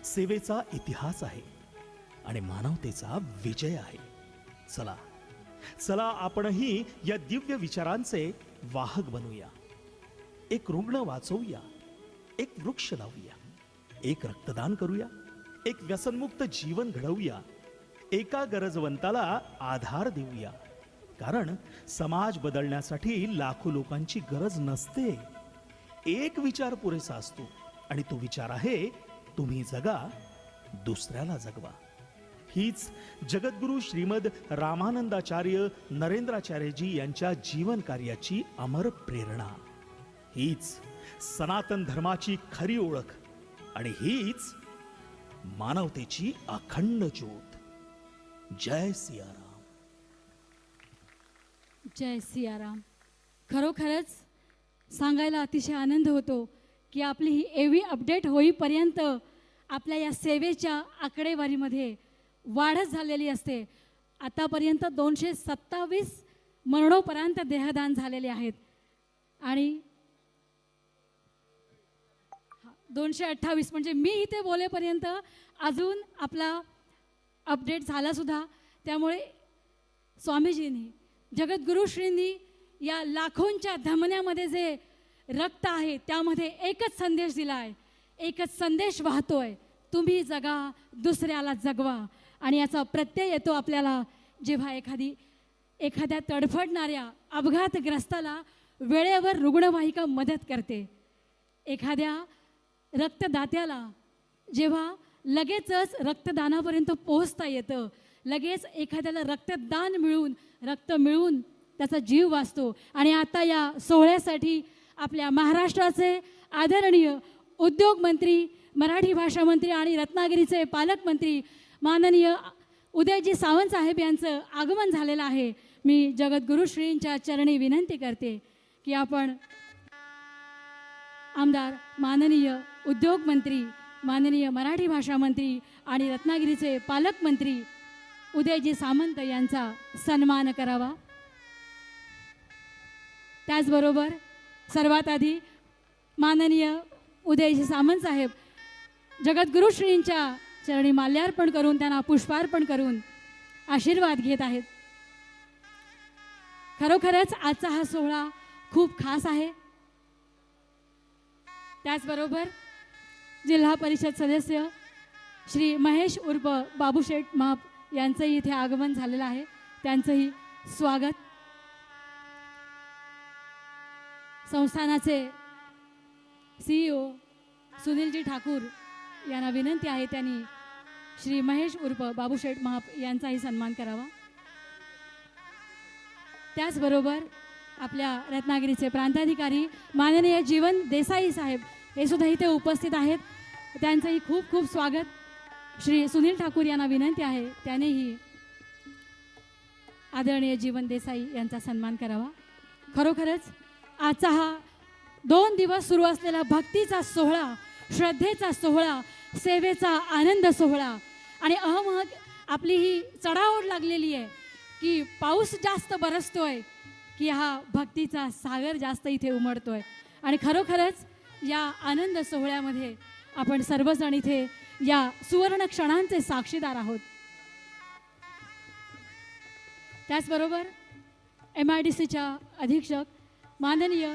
सेवेचा इतिहास आहे आणि मानवतेचा विजय आहे. चला आपणही या दिव्य विचारांचे वाहक बनूया. एक रुग्ण वाचवूया, एक वृक्ष लावूया, एक रक्तदान करूया, एक व्यसनमुक्त जीवन घडवूया, एका गरजवंताला आधार देऊया. कारण समाज बदलण्यासाठी लाखो लोकांची गरज नसते, एक विचार पुरेसा असतो आणि तो विचार आहे, तुम्ही जगा, दुसऱ्याला जगवा. हीच जगद्गुरू श्रीमद रामानंदाचार्य नरेंद्राचार्यजी यांच्या जीवन कार्याची अमर प्रेरणा. हीच सनातन धर्माची खरी ओळख आणि हीच मानवतेची अखंड ज्योत. जय सियाराम. जय सियाराम. खरोखरच सांगायला अतिशय आनंद होतो की आपली ही एव्ही अपडेट होईपर्यंत आपल्या या सेवेच्या आकडेवारीमध्ये वाढच झालेली असते. आतापर्यंत 227 मरणोपरांत देहदान झालेले आहेत आणि 228 म्हणजे मी इथे बोलेपर्यंत अजून आपला अपडेट झाला सुद्धा. त्यामुळे स्वामीजींनी जगद्गुरुश्रींनी या लाखोंच्या धमन्यामध्ये जे रक्त आहे त्यामध्ये एकच संदेश दिला आहे, एकच संदेश वाहतोय, तुम्ही जगा दुसऱ्याला जगवा. आणि याचा प्रत्यय येतो आपल्याला जेव्हा एखाद्या तडफडणाऱ्या अपघातग्रस्ताला वेळेवर रुग्णवाहिका मदत करते, एखाद्या रक्तदात्याला जेव्हा लगेचच रक्तदानापर्यंत पोहोचता येतं, लगेच एखाद्याला रक्त मिळून त्याचा जीव वाचतो. आणि आता या सोहळ्यासाठी आपल्या महाराष्ट्राचे आदरणीय उद्योगमंत्री, मराठी भाषा मंत्री आणि रत्नागिरीचे पालकमंत्री माननीय उदयजी सावंत साहेब यांचं आगमन झालेलं आहे. मी जगद्गुरुश्रींच्या चरणी विनंती करते की आपण आमदार, माननीय उद्योगमंत्री, माननीय मराठी भाषा मंत्री आणि रत्नागिरीचे पालकमंत्री उदयजी सामंत यांचा सन्मान करावा. त्याचबरोबर सर्वात आधी माननीय उदयजी सामंत साहेब जगद्गुरुश्रींच्या चरणी माल्यार्पण करून त्यांना पुष्पार्पण करून आशीर्वाद घेत आहेत. खरोखरच आजचा हा सोहळा खूप खास आहे. त्याचबरोबर जिल्हा परिषद सदस्य श्री महेश उर्फ बाबूशेठ माप यांचंही इथे आगमन झालेलं आहे. त्यांचंही स्वागत. संस्थानाचे CEO सुनीलजी ठाकूर यांना विनंती आहे त्यांनी श्री महेश उर्फ बाबूशेठ महाप यांचाही सन्मान करावा. त्याचबरोबर आपल्या रत्नागिरीचे प्रांताधिकारी माननीय जीवन देसाई साहेब हे सुद्धा इथे उपस्थित आहेत. त्यांचंही खूप खूप स्वागत. श्री सुनील ठाकूर यांना विनंती आहे त्यानेही आदरणीय जीवन देसाई यांचा सन्मान करावा. खरोखरच आजचा हा 2 दिवस सुरू असलेला भक्तीचा सोहळा, श्रद्धेचा सोहळा, सेवेचा आनंद सोहळा आणि अहमग आपली ही चढाओढ लागलेली आहे की पाऊस जास्त बरसतोय की हा भक्तीचा सागर जास्त इथे उमटतोय. आणि खरोखरच या आनंद सोहळ्यामध्ये आपण सर्वजण इथे या सुवर्ण क्षणांचे साक्षीदार आहोत. त्याचबरोबर MIDCच्या अधीक्षक माननीय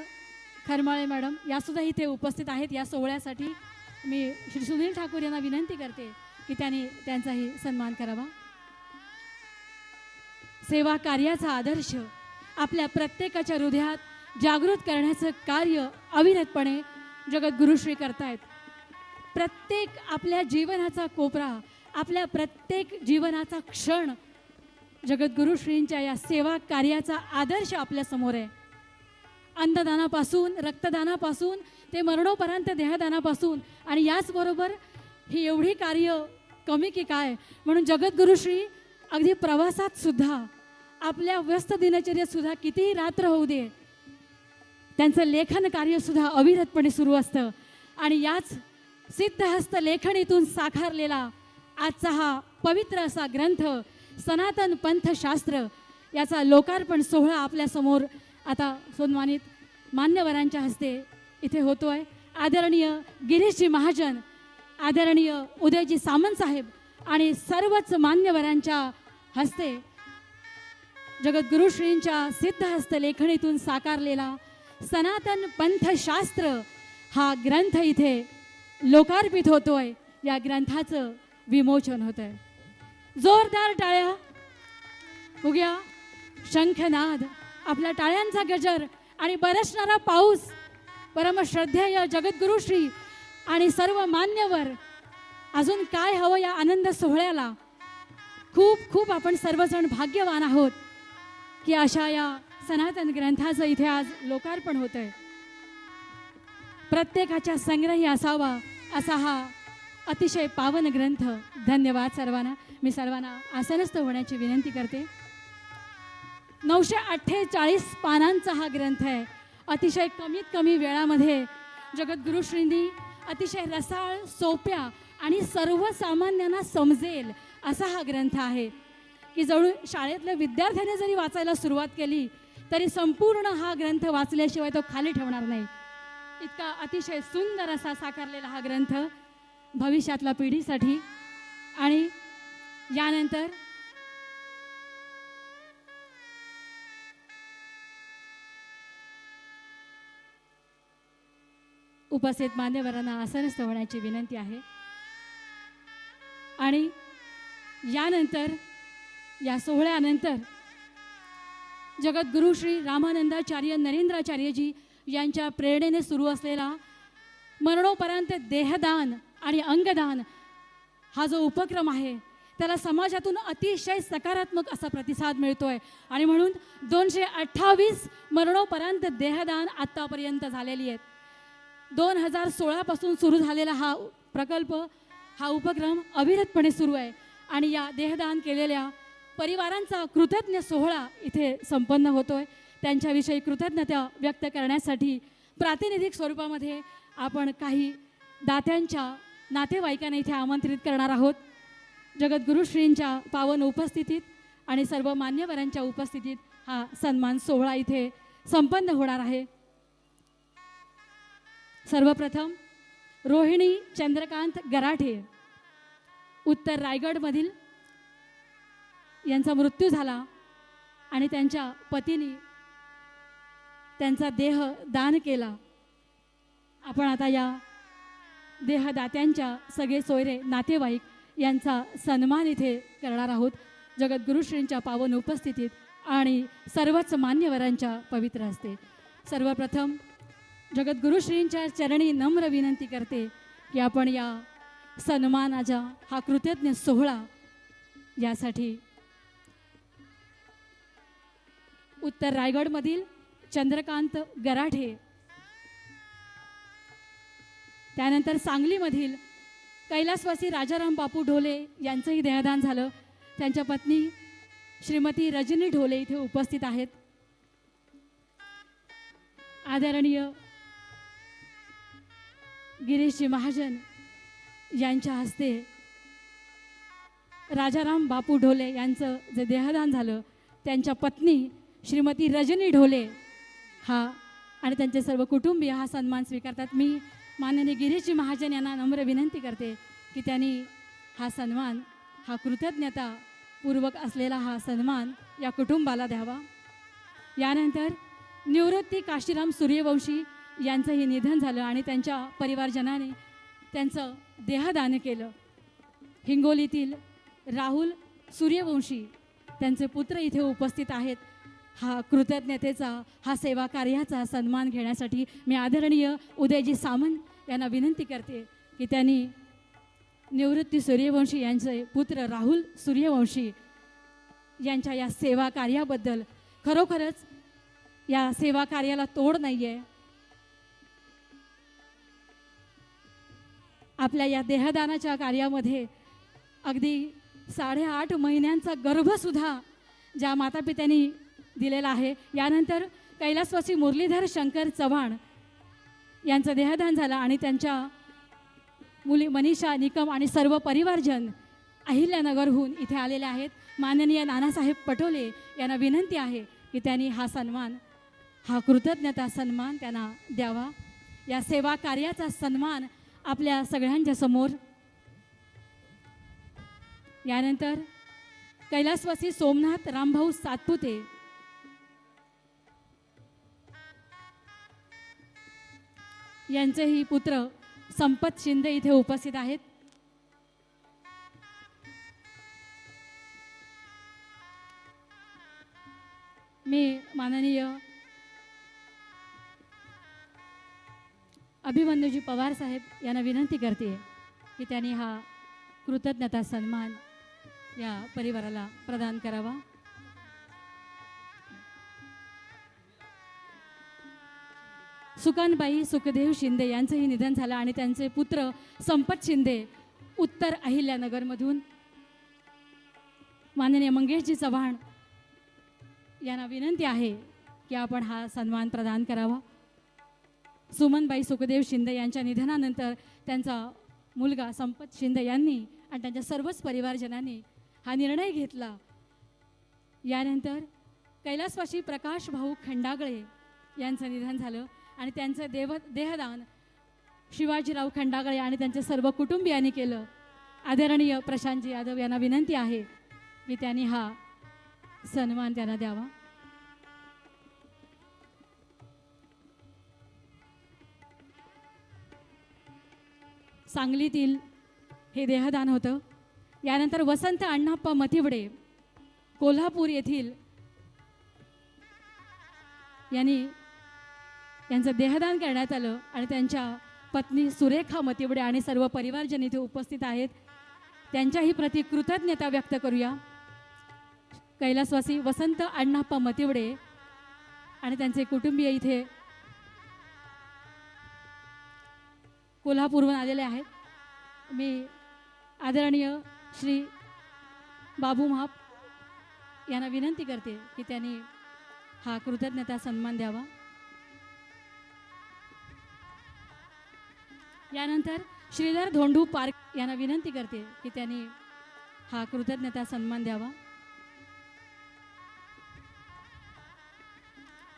खरमाळे मॅडम यासुद्धा इथे उपस्थित आहेत. या सोहळ्यासाठी मी श्री सुनील ठाकूर यांना विनंती करते की त्यांनी त्यांचाही सन्मान करावा. सेवा कार्याचा आदर्श आपल्या प्रत्येकाच्या हृदयात जागृत करण्याचं कार्य अविरतपणे जगद्गुरुश्री करतायत. प्रत्येक आपल्या जीवनाचा कोपरा, आपल्या प्रत्येक जीवनाचा क्षण जगद्गुरुश्रींच्या या सेवा कार्याचा आदर्श आपल्या समोर आहे. अन्नदानापासून, रक्तदानापासून ते मरणोपरांत देहदानापासून. आणि याचबरोबर ही एवढी कार्य कमी की काय म्हणून जगद्गुरुश्री अगदी प्रवासात सुद्धा, आपल्या व्यस्त दिनचर्येत सुद्धा, कितीही रात्र होऊ दे, त्यांचं लेखन कार्यसुद्धा अविरतपणे सुरू असतं. आणि याच सिद्धहस्त लेखणीतून साकारलेला आजचा हा पवित्र असा ग्रंथ सनातन पंथशास्त्र याचा लोकार्पण सोहळा आपल्यासमोर आता सन्मानित मान्यवरांच्या हस्ते इथे होतो आहे. आदरणीय गिरीशजी महाजन, आदरणीय उदयजी सामंत साहेब आणि सर्वच मान्यवरांच्या हस्ते जगद्गुरुश्रींच्या सिद्धहस्त लेखणीतून साकारलेला सनातन पंथशास्त्र हा ग्रंथ इथे लोकार्पित होतोय. या ग्रंथाचं विमोचन होत आहे. जोरदार टाळ्या, उग्या शंखनाद, आपल्या टाळ्यांचा गजर आणि बरसणारा पाऊस. परमश्रद्धेय जगद्गुरुश्री आणि सर्व मान्यवर, अजून काय हवं या आनंद सोहळ्याला. खूप खूप आपण सर्वजण भाग्यवान आहोत की अशा या सनातन ग्रंथाचं इथे आज लोकार्पण होत आहे. प्रत्येकाच्या संग्रही असावा असा हा अतिशय पावन ग्रंथ. धन्यवाद सर्वांना. मी सर्वांना आसनस्थ होण्याची विनंती करते. 948 पानांचा हा ग्रंथ आहे. अतिशय कमीत कमी वेळामध्ये जगद्गुरुश्रींनी अतिशय रसाळ, सोप्या आणि सर्वसामान्यांना समजेल असा हा ग्रंथ आहे की जणू शाळेतल्या विद्यार्थ्याने जरी वाचायला सुरुवात केली तरी संपूर्ण हा ग्रंथ वाचल्याशिवाय तो खाली ठेवणार नाही. इतका अतिशय सुंदर असा साकारलेला हा ग्रंथ भविष्यातल्या पिढीसाठी. आणि यानंतर उपस्थित मान्यवरांना आसनस्थ होण्याची विनंती आहे. आणि यानंतर या सोहळ्यानंतर जगद्गुरु श्री रामानंदाचार्य नरेंद्राचार्यजी यांच्या प्रेरणेने सुरू असलेला मरणोपरांत देहदान आणि अंगदान हा जो उपक्रम आहे त्याला समाजातून अतिशय सकारात्मक असा प्रतिसाद मिळतोय. आणि म्हणून 228 मरणोपरांत देहदान आत्तापर्यंत झालेली आहेत. 2016 पासून सुरू झालेला हा प्रकल्प, हा उपक्रम अविरतपणे सुरू आहे. आणि या देहदान केलेल्या परिवारांचा कृतज्ञ सोहळा इथे संपन्न होतोय. त्यांच्याविषयी कृतज्ञता व्यक्त करण्यासाठी प्रातिनिधिक स्वरूपामध्ये आपण काही दात्यांच्या नातेवाईकांना इथे आमंत्रित करणार आहोत. जगद्गुरुश्रींच्या पावन उपस्थितीत आणि सर्व मान्यवरांच्या उपस्थितीत हा सन्मान सोहळा इथे संपन्न होणार आहे. सर्वप्रथम रोहिणी चंद्रकांत गराठे, उत्तर रायगडमधील, यांचा मृत्यू झाला आणि त्यांच्या पतीने त्यांचा देह दान केला. आपण आता या देहदात्यांच्या सगळे सोयरे नातेवाईक यांचा सन्मान इथे करणार आहोत जगद्गुरुश्रींच्या पावन उपस्थितीत आणि सर्वच मान्यवरांच्या पवित्र हस्ते. सर्वप्रथम जगद्गुरुश्रींच्या चरणी नम्र विनंती करते की आपण या सन्मानाचा हा कृतज्ञ सोहळा यासाठी उत्तर रायगडमधील चंद्रकांत गराठे, त्यानंतर सांगलीमधील कैलासवासी राजाराम बापू ढोले यांचंही देहदान झालं. त्यांच्या पत्नी श्रीमती रजनी ढोले इथे उपस्थित आहेत. आदरणीय गिरीशजी महाजन यांच्या हस्ते राजाराम बापू ढोले यांचं जे देहदान झालं त्यांच्या पत्नी श्रीमती रजनी ढोले हा आणि त्यांचे सर्व कुटुंबीय हा सन्मान स्वीकारतात. मी माननीय गिरीशजी महाजन यांना नम्र विनंती करते की त्यांनी हा सन्मान, हा कृतज्ञतापूर्वक असलेला हा सन्मान या कुटुंबाला द्यावा. यानंतर निवृत्ती काशीराम सूर्यवंशी यांचंही निधन झालं आणि त्यांच्या परिवारजनाने त्यांचं देहदान केलं. हिंगोलीतील राहुल सूर्यवंशी त्यांचे पुत्र इथे उपस्थित आहेत. हा कृतज्ञतेचा, हा सेवा कार्याचा सन्मान घेण्यासाठी मी आदरणीय उदयजी सामंत यांना विनंती करते की त्यांनी निवृत्ती सूर्यवंशी यांचे पुत्र राहुल सूर्यवंशी यांच्या या सेवा कार्याबद्दल, खरोखरच या सेवा कार्याला तोड नाही आहे. आपल्या या देहदानाच्या कार्यामध्ये अगदी 8.5 महिन्यांचा गर्भसुद्धा ज्या मातापित्यांनी दिलेला आहे. यानंतर कैलासवासी मुरलीधर शंकर चव्हाण यांचं देहदान झालं आणि त्यांच्या मुली मनीषा निकम आणि सर्व परिवारजन अहिल्यानगरहून इथे आलेले आहेत. माननीय नानासाहेब पटोले यांना विनंती आहे की त्यांनी हा सन्मान, हा कृतज्ञता सन्मान त्यांना द्यावा. या सेवा कार्याचा सन्मान आपल्या सगळ्यांच्या समोर. यानंतर कैलासवासी सोमनाथ रामभाऊ सातपुते यांचेही पुत्र संपत शिंदे इथे उपस्थित आहेत. मी माननीय अभिमन्यूजी पवार साहेब यांना विनंती करते की त्यांनी हा कृतज्ञता सन्मान या परिवाराला प्रदान करावा. सुकानबाई सुखदेव शिंदे यांचंही निधन झालं आणि त्यांचे पुत्र संपत शिंदे उत्तर अहिल्यानगरमधून. माननीय मंगेशजी चव्हाण यांना विनंती आहे की आपण हा सन्मान प्रदान करावा. सुमनबाई सुखदेव शिंदे यांच्या निधनानंतर त्यांचा मुलगा संपत शिंदे यांनी आणि त्यांच्या सर्वच परिवारजनांनी हा निर्णय घेतला. यानंतर कैलासवासी प्रकाश भाऊ खंडागळे यांचं निधन झालं आणि त्यांचं देहदान शिवाजीराव खंडागळे आणि त्यांचे सर्व कुटुंबियांनी केलं. आदरणीय प्रशांतजी यादव यांना विनंती आहे की त्यांनी हा सन्मान त्यांना द्यावा. सांगलीतील हे देहदान होतं. यानंतर वसंत अण्णाप्पा मथिवडे कोल्हापूर येथील यांचं देहदान करण्यात आलं आणि त्यांच्या पत्नी सुरेखा मतिवडे आणि सर्व परिवारजन इथे उपस्थित आहेत. त्यांच्याही प्रति कृतज्ञता व्यक्त करूया. कैलासवासी वसंत अण्णाप्पा मतिवडे आणि त्यांचे कुटुंबीय इथे कोल्हापूरहून आलेले आहेत. मी आदरणीय श्री बाबू महाप यांना विनंती करते की त्यांनी हा कृतज्ञता सन्मान द्यावा. यानंतर श्रीधर धोंडू पार्क यांना विनंती करते की त्यांनी हा कृतज्ञता सन्मान द्यावा.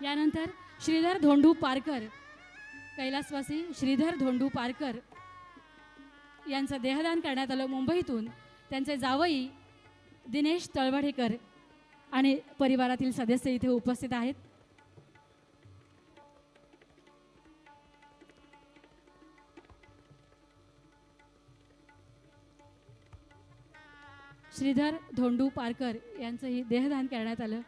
यानंतर श्रीधर धोंडू पारकर कैलासवासी श्रीधर धोंडू पारकर यांचं देहदान करण्यात आलं मुंबईतून. त्यांचे जावई दिनेश तळवडेकर आणि परिवारातील सदस्य इथे उपस्थित आहेत. श्रीधर धोंडू पारकर यांचंही देहदान करण्यात आलं.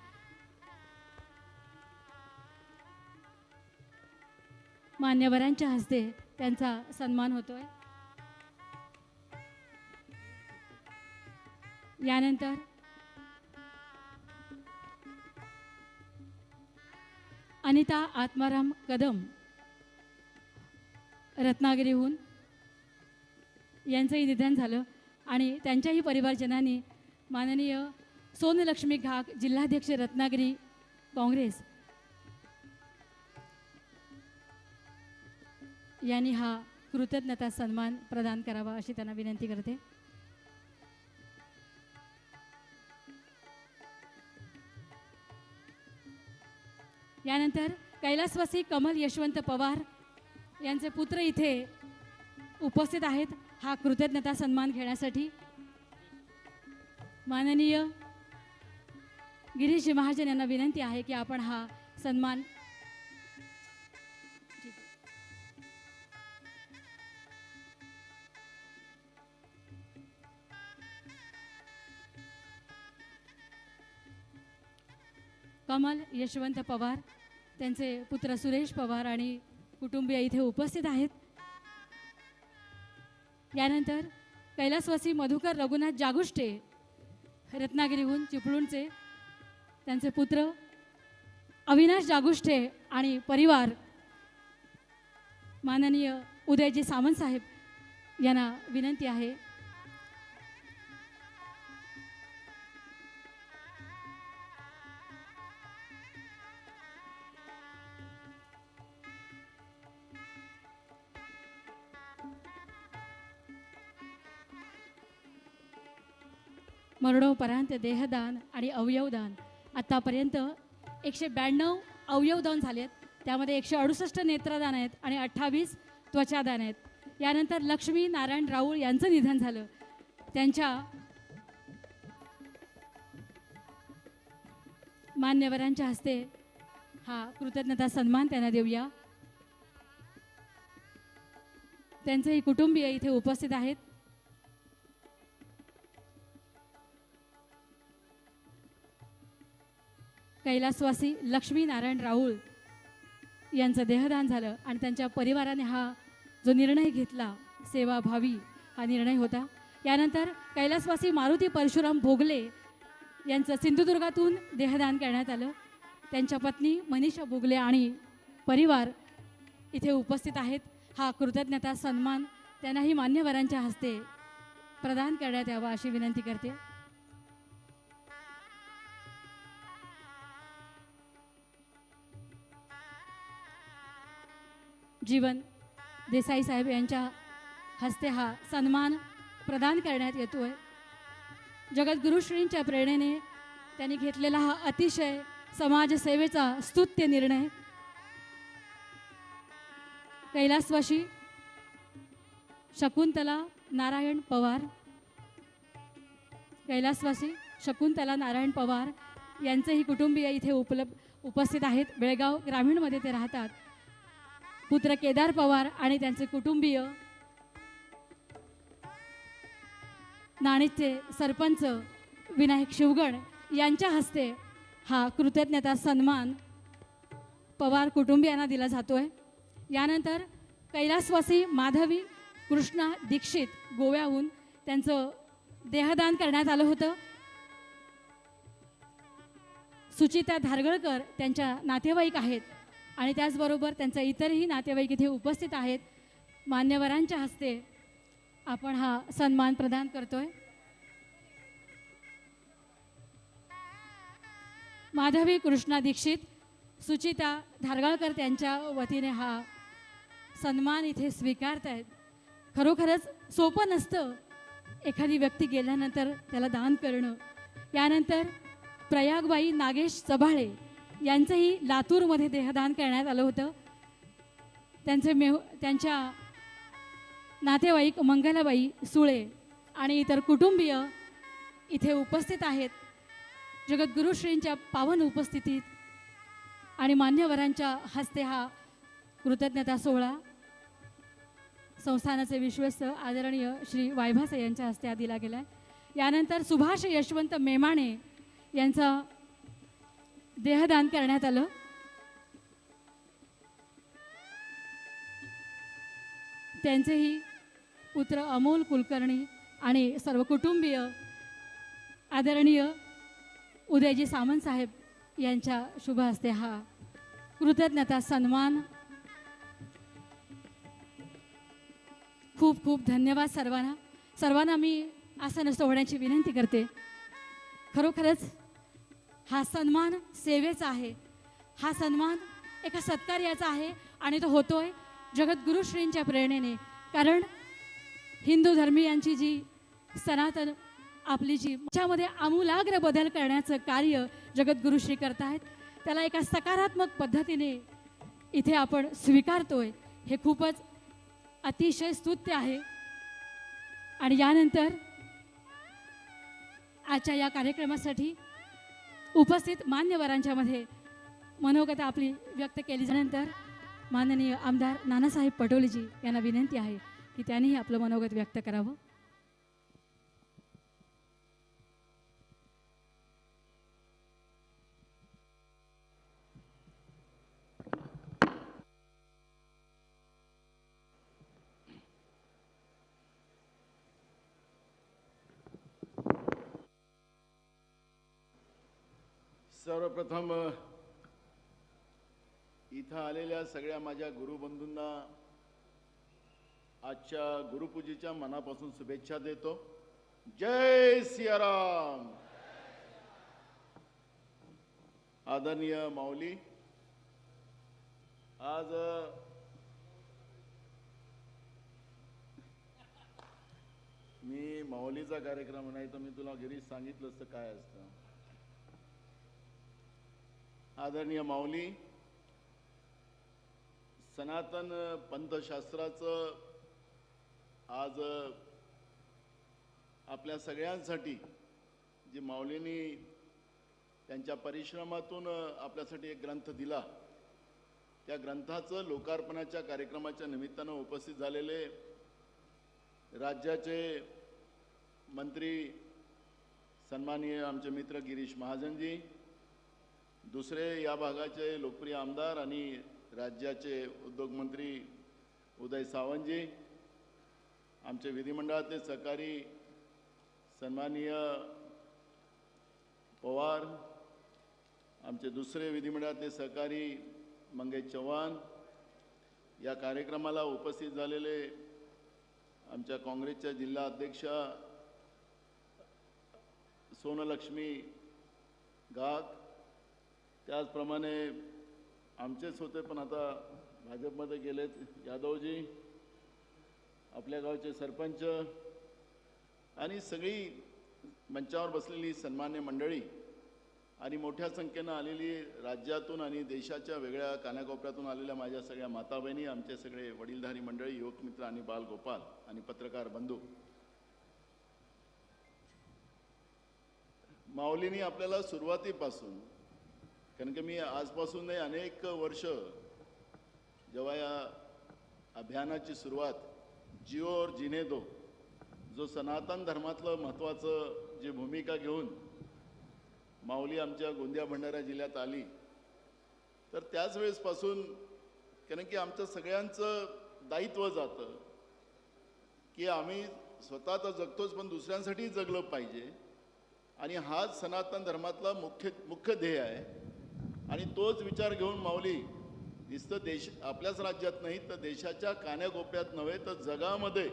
मान्यवरांच्या हस्ते त्यांचा सन्मान होतोय. यानंतर अनिता आत्माराम कदम रत्नागिरीहून यांचंही निधन झालं आणि त्यांच्याही परिवारजनांनी माननीय सोनलक्ष्मी घाग जिल्हाध्यक्ष रत्नागिरी काँग्रेस यांनी हा कृतज्ञता सन्मान प्रदान करावा अशी त्यांना विनंती करते. यानंतर कैलासवासी कमल यशवंत पवार यांचे पुत्र इथे उपस्थित आहेत हा कृतज्ञता सन्मान घेण्यासाठी. माननीय गिरीश महाजन यांना विनंती आहे की आपण हा सन्मान कमल यशवंत पवार त्यांचे पुत्र सुरेश पवार आणि कुटुंबीय इथे उपस्थित आहेत. यानंतर कैलासवासी मधुकर रघुनाथ जागुष्टे रत्नागिरीहून चिपळूणचे त्यांचे पुत्र अविनाश जागुष्टे आणि परिवार माननीय उदयजी सामंत साहेब यांना विनंती आहे मरणोपरांत देहदान आणि अवयवदान आतापर्यंत 192 अवयवदान झालेत. त्यामध्ये 168 नेत्रदान आहेत आणि 28 त्वचादान आहेत. यानंतर लक्ष्मी नारायण राऊळ यांचं निधन झालं. त्यांच्या मान्यवरांच्या हस्ते हा कृतज्ञता सन्मान त्यांना देऊया. त्यांचेही कुटुंबीय इथे उपस्थित आहेत. कैलासवासी लक्ष्मी नारायण राऊळ यांचं देहदान झालं आणि त्यांच्या परिवाराने हा जो निर्णय घेतला सेवाभावी हा निर्णय होता. यानंतर कैलासवासी मारुती परशुराम भोगले यांचं सिंधुदुर्गातून देहदान करण्यात आलं. त्यांच्या पत्नी मनीषा भोगले आणि परिवार इथे उपस्थित आहेत. हा कृतज्ञता सन्मान त्यांनाही मान्यवरांच्या हस्ते प्रदान करण्यात यावा अशी विनंती करते. जीवन देसाई साहेब यांच्या हस्ते हा सन्मान प्रदान करण्यात येतोय. जगद्गुरुश्रींच्या प्रेरणेने त्यांनी घेतलेला हा अतिशय समाजसेवेचा स्तुत्य निर्णय कैलासवासी शकुंतला नारायण पवार, कैलासवासी शकुंतला नारायण पवार यांचेही कुटुंबीय इथे उपस्थित आहेत. बेळगाव ग्रामीणमध्ये ते राहतात. पुत्र केदार पवार आणि त्यांचे कुटुंबीय, नाणीजचे सरपंच विनायक शिवगण यांच्या हस्ते हा कृतज्ञता सन्मान पवार कुटुंबियांना दिला जातोय. यानंतर कैलासवासी माधवी कृष्णा दीक्षित गोव्याहून त्यांचं देहदान करण्यात आलं होतं. सुचिता धारगळकर त्यांच्या नातेवाईक आहेत आणि त्याचबरोबर त्यांचे इतरही नातेवाईक इथे उपस्थित आहेत. मान्यवरांच्या हस्ते आपण हा सन्मान प्रदान करतोय. माधवी कृष्णा दीक्षित, सुचिता धारगळकर त्यांच्या वतीने हा सन्मान इथे स्वीकारत आहेत. खरोखरच सोपं नसतं एखादी व्यक्ती गेल्यानंतर त्याला दान करणं. यानंतर प्रयागबाई नागेश चबाळे यांचंही लातूरमध्ये देहदान करण्यात आलं होतं. त्यांच्या नातेवाईक मंगलाबाई सुळे आणि इतर कुटुंबीय इथे उपस्थित आहेत. जगद्गुरुश्रींच्या पावन उपस्थितीत आणि मान्यवरांच्या हस्ते हा कृतज्ञता सोहळा संस्थानाचे विश्वस्त आदरणीय श्री वायभासे यांच्या हस्ते दिला गेला आहे. यानंतर सुभाष यशवंत मेमाणे यांचं देहदान करण्यात आलं. त्यांचेही पुत्र अमोल कुलकर्णी आणि सर्व कुटुंबीय आदरणीय उदयजी सामंत साहेब यांच्या शुभ हस्ते हा कृतज्ञता सन्मान. खूप खूप धन्यवाद सर्वांना मी आसन सोहण्याची विनंती करते. खरोखरच हा सन्मान सेवेचा आहे, हा सन्मान एका सत्कार्याचा आहे आणि तो होतोय जगद्गुरुश्रींच्या प्रेरणेने. कारण हिंदू धर्मीयांची जी सनातन आपली जी त्याच्यामध्ये आमूलाग्र बदल करण्याचं कार्य जगद्गुरुश्री करतायत, त्याला एका सकारात्मक पद्धतीने इथे आपण स्वीकारतोय. हे खूपच अतिशय स्तुत्य आहे. आणि यानंतर आजच्या या कार्यक्रमासाठी उपस्थित मान्यवरांच्या मध्ये मनोगत आपली व्यक्त केली झाल्यानंतर माननीय आमदार नानासाहेब पटोलेजी यांना विनंती आहे की त्यांनीही आपलं मनोगत व्यक्त करावं. सर्वप्रथम इथं आलेल्या सगळ्या माझ्या गुरुबंधूंना आजच्या गुरुपूजेच्या मनापासून शुभेच्छा देतो. जय सियाराम. आदरणीय माऊली, आज मी माऊलीचा कार्यक्रम नाही तर मी तुला गिरीश सांगितलं असतं काय असतं. आदरणीय माऊली, सनातन पंथशास्त्राचं आज आपल्या सगळ्यांसाठी जी माऊलींनी त्यांच्या परिश्रमातून आपल्यासाठी एक ग्रंथ दिला, त्या ग्रंथाचं लोकार्पणाच्या कार्यक्रमाच्या निमित्तानं उपस्थित झालेले राज्याचे मंत्री सन्माननीय आमचे मित्र गिरीश महाजनजी, दुसरे या भागाचे लोकप्रिय आमदार आणि राज्याचे उद्योगमंत्री उदय सावंतजी, आमचे विधिमंडळातले सहकारी सन्माननीय पवार, आमचे दुसरे विधिमंडळातले सहकारी मंगेश चव्हाण, या कार्यक्रमाला उपस्थित झालेले आमच्या काँग्रेसच्या जिल्हा अध्यक्षा सोनलक्ष्मी गाग, त्याचप्रमाणे आमचेच होते पण आता भाजपमध्ये गेलेत यादवजी, आपल्या गावचे सरपंच आणि सगळी मंचावर बसलेली सन्मान्य मंडळी आणि मोठ्या संख्येनं आलेली राज्यातून आणि देशाच्या वेगळ्या कानाकोपऱ्यातून आलेल्या माझ्या सगळ्या माता बहिणी, आमचे सगळे वडीलधारी मंडळी, युवक मित्र आणि बालगोपाल आणि पत्रकार बंधू, माऊलींनी आपल्याला सुरुवातीपासून, कारण की मी आजपासून नाही अनेक वर्ष जेव्हा या अभियानाची सुरुवात जिओ और जीने दो, जो सनातन धर्मातलं महत्त्वाचं जी भूमिका घेऊन माऊली आमच्या गोंदिया भंडारा जिल्ह्यात आली, तर त्याच वेळेसपासून, कारण की आमचं सगळ्यांचं दायित्व जातं की आम्ही स्वतः तर जगतोच पण दुसऱ्यांसाठी जगलं पाहिजे, आणि हाच सनातन धर्मातला मुख्य ध्येय आहे. आणि तोच विचार घेऊन माऊली नुसतं आपल्याच राज्यात नाही तर देशाच्या कानाकोपऱ्यात नव्हे तर जगामध्ये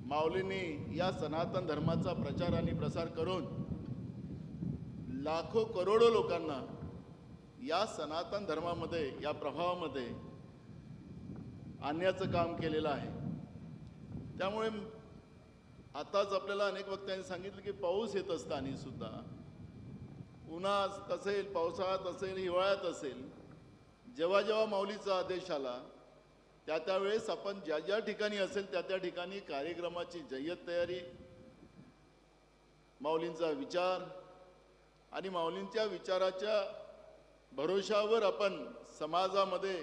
माऊलींनी या सनातन धर्माचा प्रचार आणि प्रसार करून लाखो करोडो लोकांना या सनातन धर्मामध्ये, या प्रभावामध्ये आणण्याचं काम केलेलं आहे. त्यामुळे आताच आपल्याला अनेक वक्त्यांनी सांगितलं की पाऊस येत असताना सुद्धा, उन्हात असेल, पावसाळ्यात असेल, हिवाळ्यात असेल, जेव्हा जेव्हा माऊलीचा आदेश आला त्यावेळेस आपण ज्या ज्या ठिकाणी असेल त्या ठिकाणी कार्यक्रमाची जय्यत तयारी, माऊलींचा विचार आणि माऊलींच्या विचाराच्या भरोशावर आपण समाजामध्ये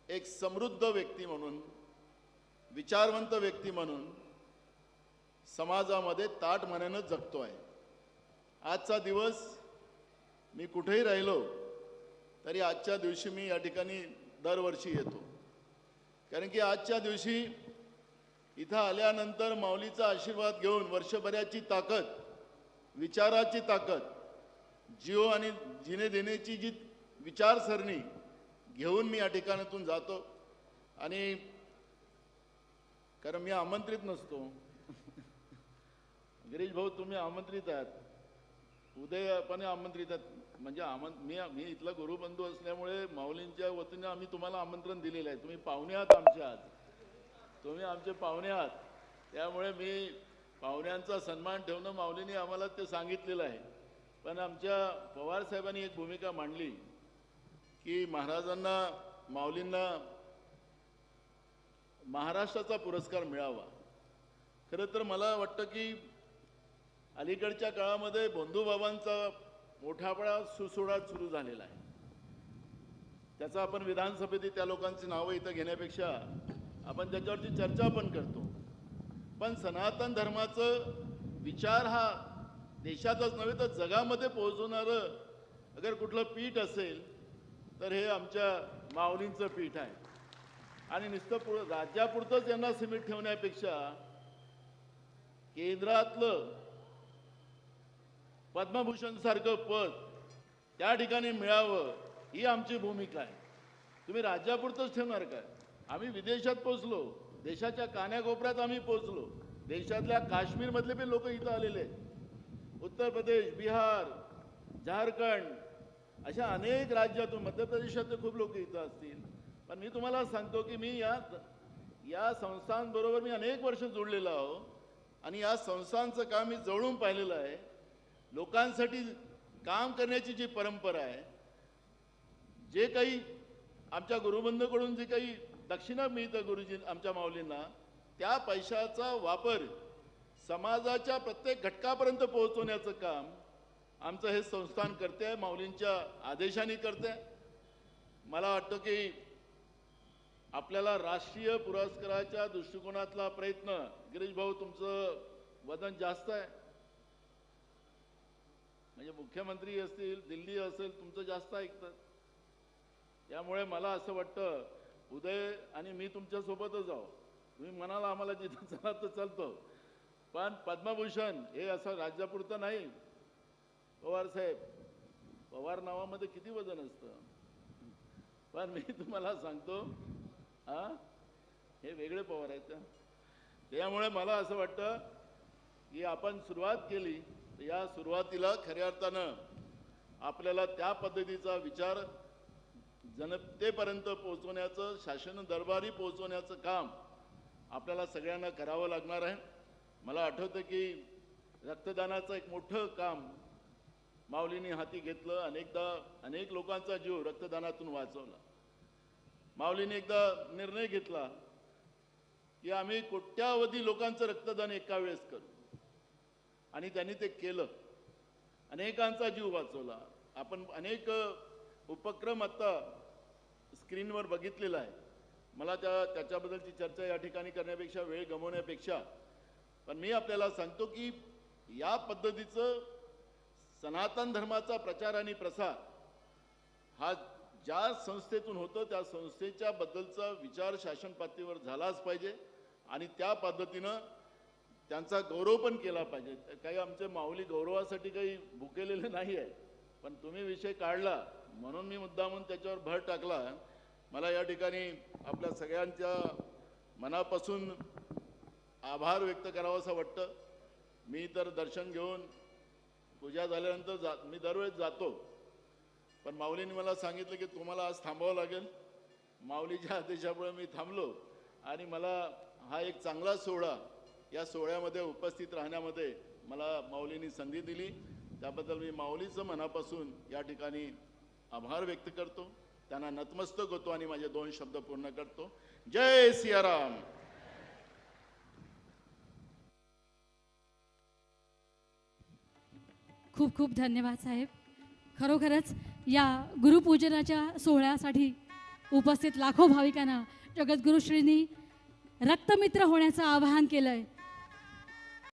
एक समृद्ध व्यक्ती म्हणून, विचारवंत व्यक्ती म्हणून समाजामध्ये ताठमानेनं जगतो आहे. आजचा दिवस मी कुठेही राहिलो तरी आजच्या दिवशी मी या ठिकाणी दरवर्षी येतो, कारण की आजच्या दिवशी इथं आल्यानंतर माऊलीचा आशीर्वाद घेऊन वर्षभराची ताकद, विचाराची ताकद, जिओ आणि जिने देण्याची जी विचारसरणी घेऊन मी या ठिकाणातून जातो. आणि कारण मी आमंत्रित नसतो, गिरीश भाऊ तुम्ही आमंत्रित आहात, उदयपणे आमंत्रित आहेत, म्हणजे मी इथला गुरुबंधू असल्यामुळे माऊलींच्या वतीने आम्ही तुम्हाला आमंत्रण दिलेलं आहे. तुम्ही पाहुणे आहात आमचे, आज तुम्ही आमचे पाहुणे आहात, त्यामुळे मी पाहुण्यांचा सन्मान ठेवणं माऊलींनी आम्हाला ते सांगितलेलं आहे. पण आमच्या पवार साहेबांनी एक भूमिका मांडली की महाराजांना, माऊलींना महाराष्ट्राचा पुरस्कार मिळावा. खरं तर मला वाटतं की अलीकडच्या काळामध्ये बंधूबाबांचा मोठापणा सुसोडात सुरू झालेला आहे. त्याचा आपण विधानसभेत त्या लोकांची नावं इथं घेण्यापेक्षा आपण त्याच्यावरती चर्चा पण करतो. पण सनातन धर्माचं विचार हा देशातच नव्हे तर जगामध्ये पोहोचवणारं अगर कुठलं पीठ असेल तर हे आमच्या माऊलींचं पीठ आहे. आणि नुसतं राज्यापुरतंच यांना सीमित ठेवण्यापेक्षा केंद्रातलं पद्मभूषण सारखं पद त्या ठिकाणी मिळावं ही आमची भूमिका आहे. तुम्ही राज्यापुरतंच ठेवणार काय? आम्ही विदेशात पोहोचलो, देशाच्या कानाकोपऱ्यात आम्ही पोहोचलो, देशातल्या काश्मीरमधले पण लोक इथं आलेले आहेत, उत्तर प्रदेश, बिहार, झारखंड अशा अनेक राज्यातून, मध्य प्रदेशातले खूप लोक इथं असतील. पण मी तुम्हाला सांगतो की मी या संस्थांबरोबर मी अनेक वर्ष जोडलेलो आहो आणि या संस्थांचं काम मी जवळून पाहिलेलं आहे. लोकांसाठी काम करण्याची जी परंपरा आहे, जे काही आमच्या गुरुबंधूकडून जे काही दक्षिणा मिळतं गुरुजी आमच्या माऊलींना, त्या पैशाचा वापर समाजाच्या प्रत्येक घटकापर्यंत पोहोचवण्याचं काम आमचं हे संस्थान करते आहे, माऊलींच्या आदेशाने करते. मला वाटतं की आपल्याला राष्ट्रीय पुरस्काराच्या दृष्टिकोनातला प्रयत्न, गिरीश भाऊ तुमचं वजन जास्त आहे, म्हणजे मुख्यमंत्री असतील, दिल्ली असेल, तुमचं जास्त ऐकतात. त्यामुळे मला असं वाटतं उदय आणि मी तुमच्यासोबतच आहो. तुम्ही म्हणाला आम्हाला जिथं चला तर चालतो, पण पद्मभूषण हे असं राज्यापुरतं नाही. पवार साहेब, पवार नावामध्ये किती वजन असतं. पण मी तुम्हाला सांगतो हे वेगळे पवार आहेत. त्यामुळे मला असं वाटतं की आपण सुरुवात केली, या सुरुवातीला खऱ्या अर्थानं आपल्याला त्या पद्धतीचा विचार जनतेपर्यंत पोहोचवण्याचं, शासन दरबारी पोहोचवण्याचं काम आपल्याला सगळ्यांना करावं लागणार आहे. मला आठवतं की रक्तदानाचं एक मोठं काम माऊलींनी हाती घेतलं. अनेक लोकांचा जीव रक्तदानातून वाचवला. माऊलींनी एकदा निर्णय घेतला की आम्ही कोट्यावधी लोकांचं रक्तदान एका वेळेस करू, आणि त्यांनी ते केलं. अनेकांचा जीव वाचवला. आपण अनेक उपक्रम आता स्क्रीनवर बघितलेला आहे. मला त्याच्याबद्दलची चर्चा या ठिकाणी करण्यापेक्षा, वेळ गमावण्यापेक्षा, पण मी आपल्याला सांगतो की या पद्धतीचं सनातन धर्माचा प्रचार आणि प्रसार हा ज्या संस्थेतून होतो त्या संस्थेच्या बद्दलचा विचार शासन पातळीवर झालाच पाहिजे, आणि त्या पद्धतीनं त्यांचा गौरव पण केला पाहिजे. काही आमचे माऊली गौरवासाठी काही भुकेलेले नाही आहे, पण तुम्ही विषय काढला म्हणून मी मुद्दामून त्याच्यावर भर टाकला. मला या ठिकाणी आपल्या सगळ्यांच्या मनापासून आभार व्यक्त करावं असं वाटतं. मी तर दर्शन घेऊन पूजा झाल्यानंतर मी दरवेळेस जातो, पण माऊलींनी मला सांगितलं की तुम्हाला आज थांबावं लागेल. माऊलीच्या आदेशामुळे मी थांबलो, आणि मला हा एक चांगला सोहळा, या सोहळ्यामध्ये उपस्थित राहण्यामध्ये मला माऊलींनी संधी दिली. त्याबद्दल मी माऊलीचं मनापासून या ठिकाणी आभार व्यक्त करतो, त्यांना नतमस्तक होतो आणि माझे 2 शब्द पूर्ण करतो. जय सियाराम. खूप खूप धन्यवाद साहेब. खरोखरच या गुरुपूजनाच्या सोहळ्यासाठी उपस्थित लाखो भाविकांना जगद्गुरुश्रींनी रक्तमित्र होण्याचं आवाहन केलंय.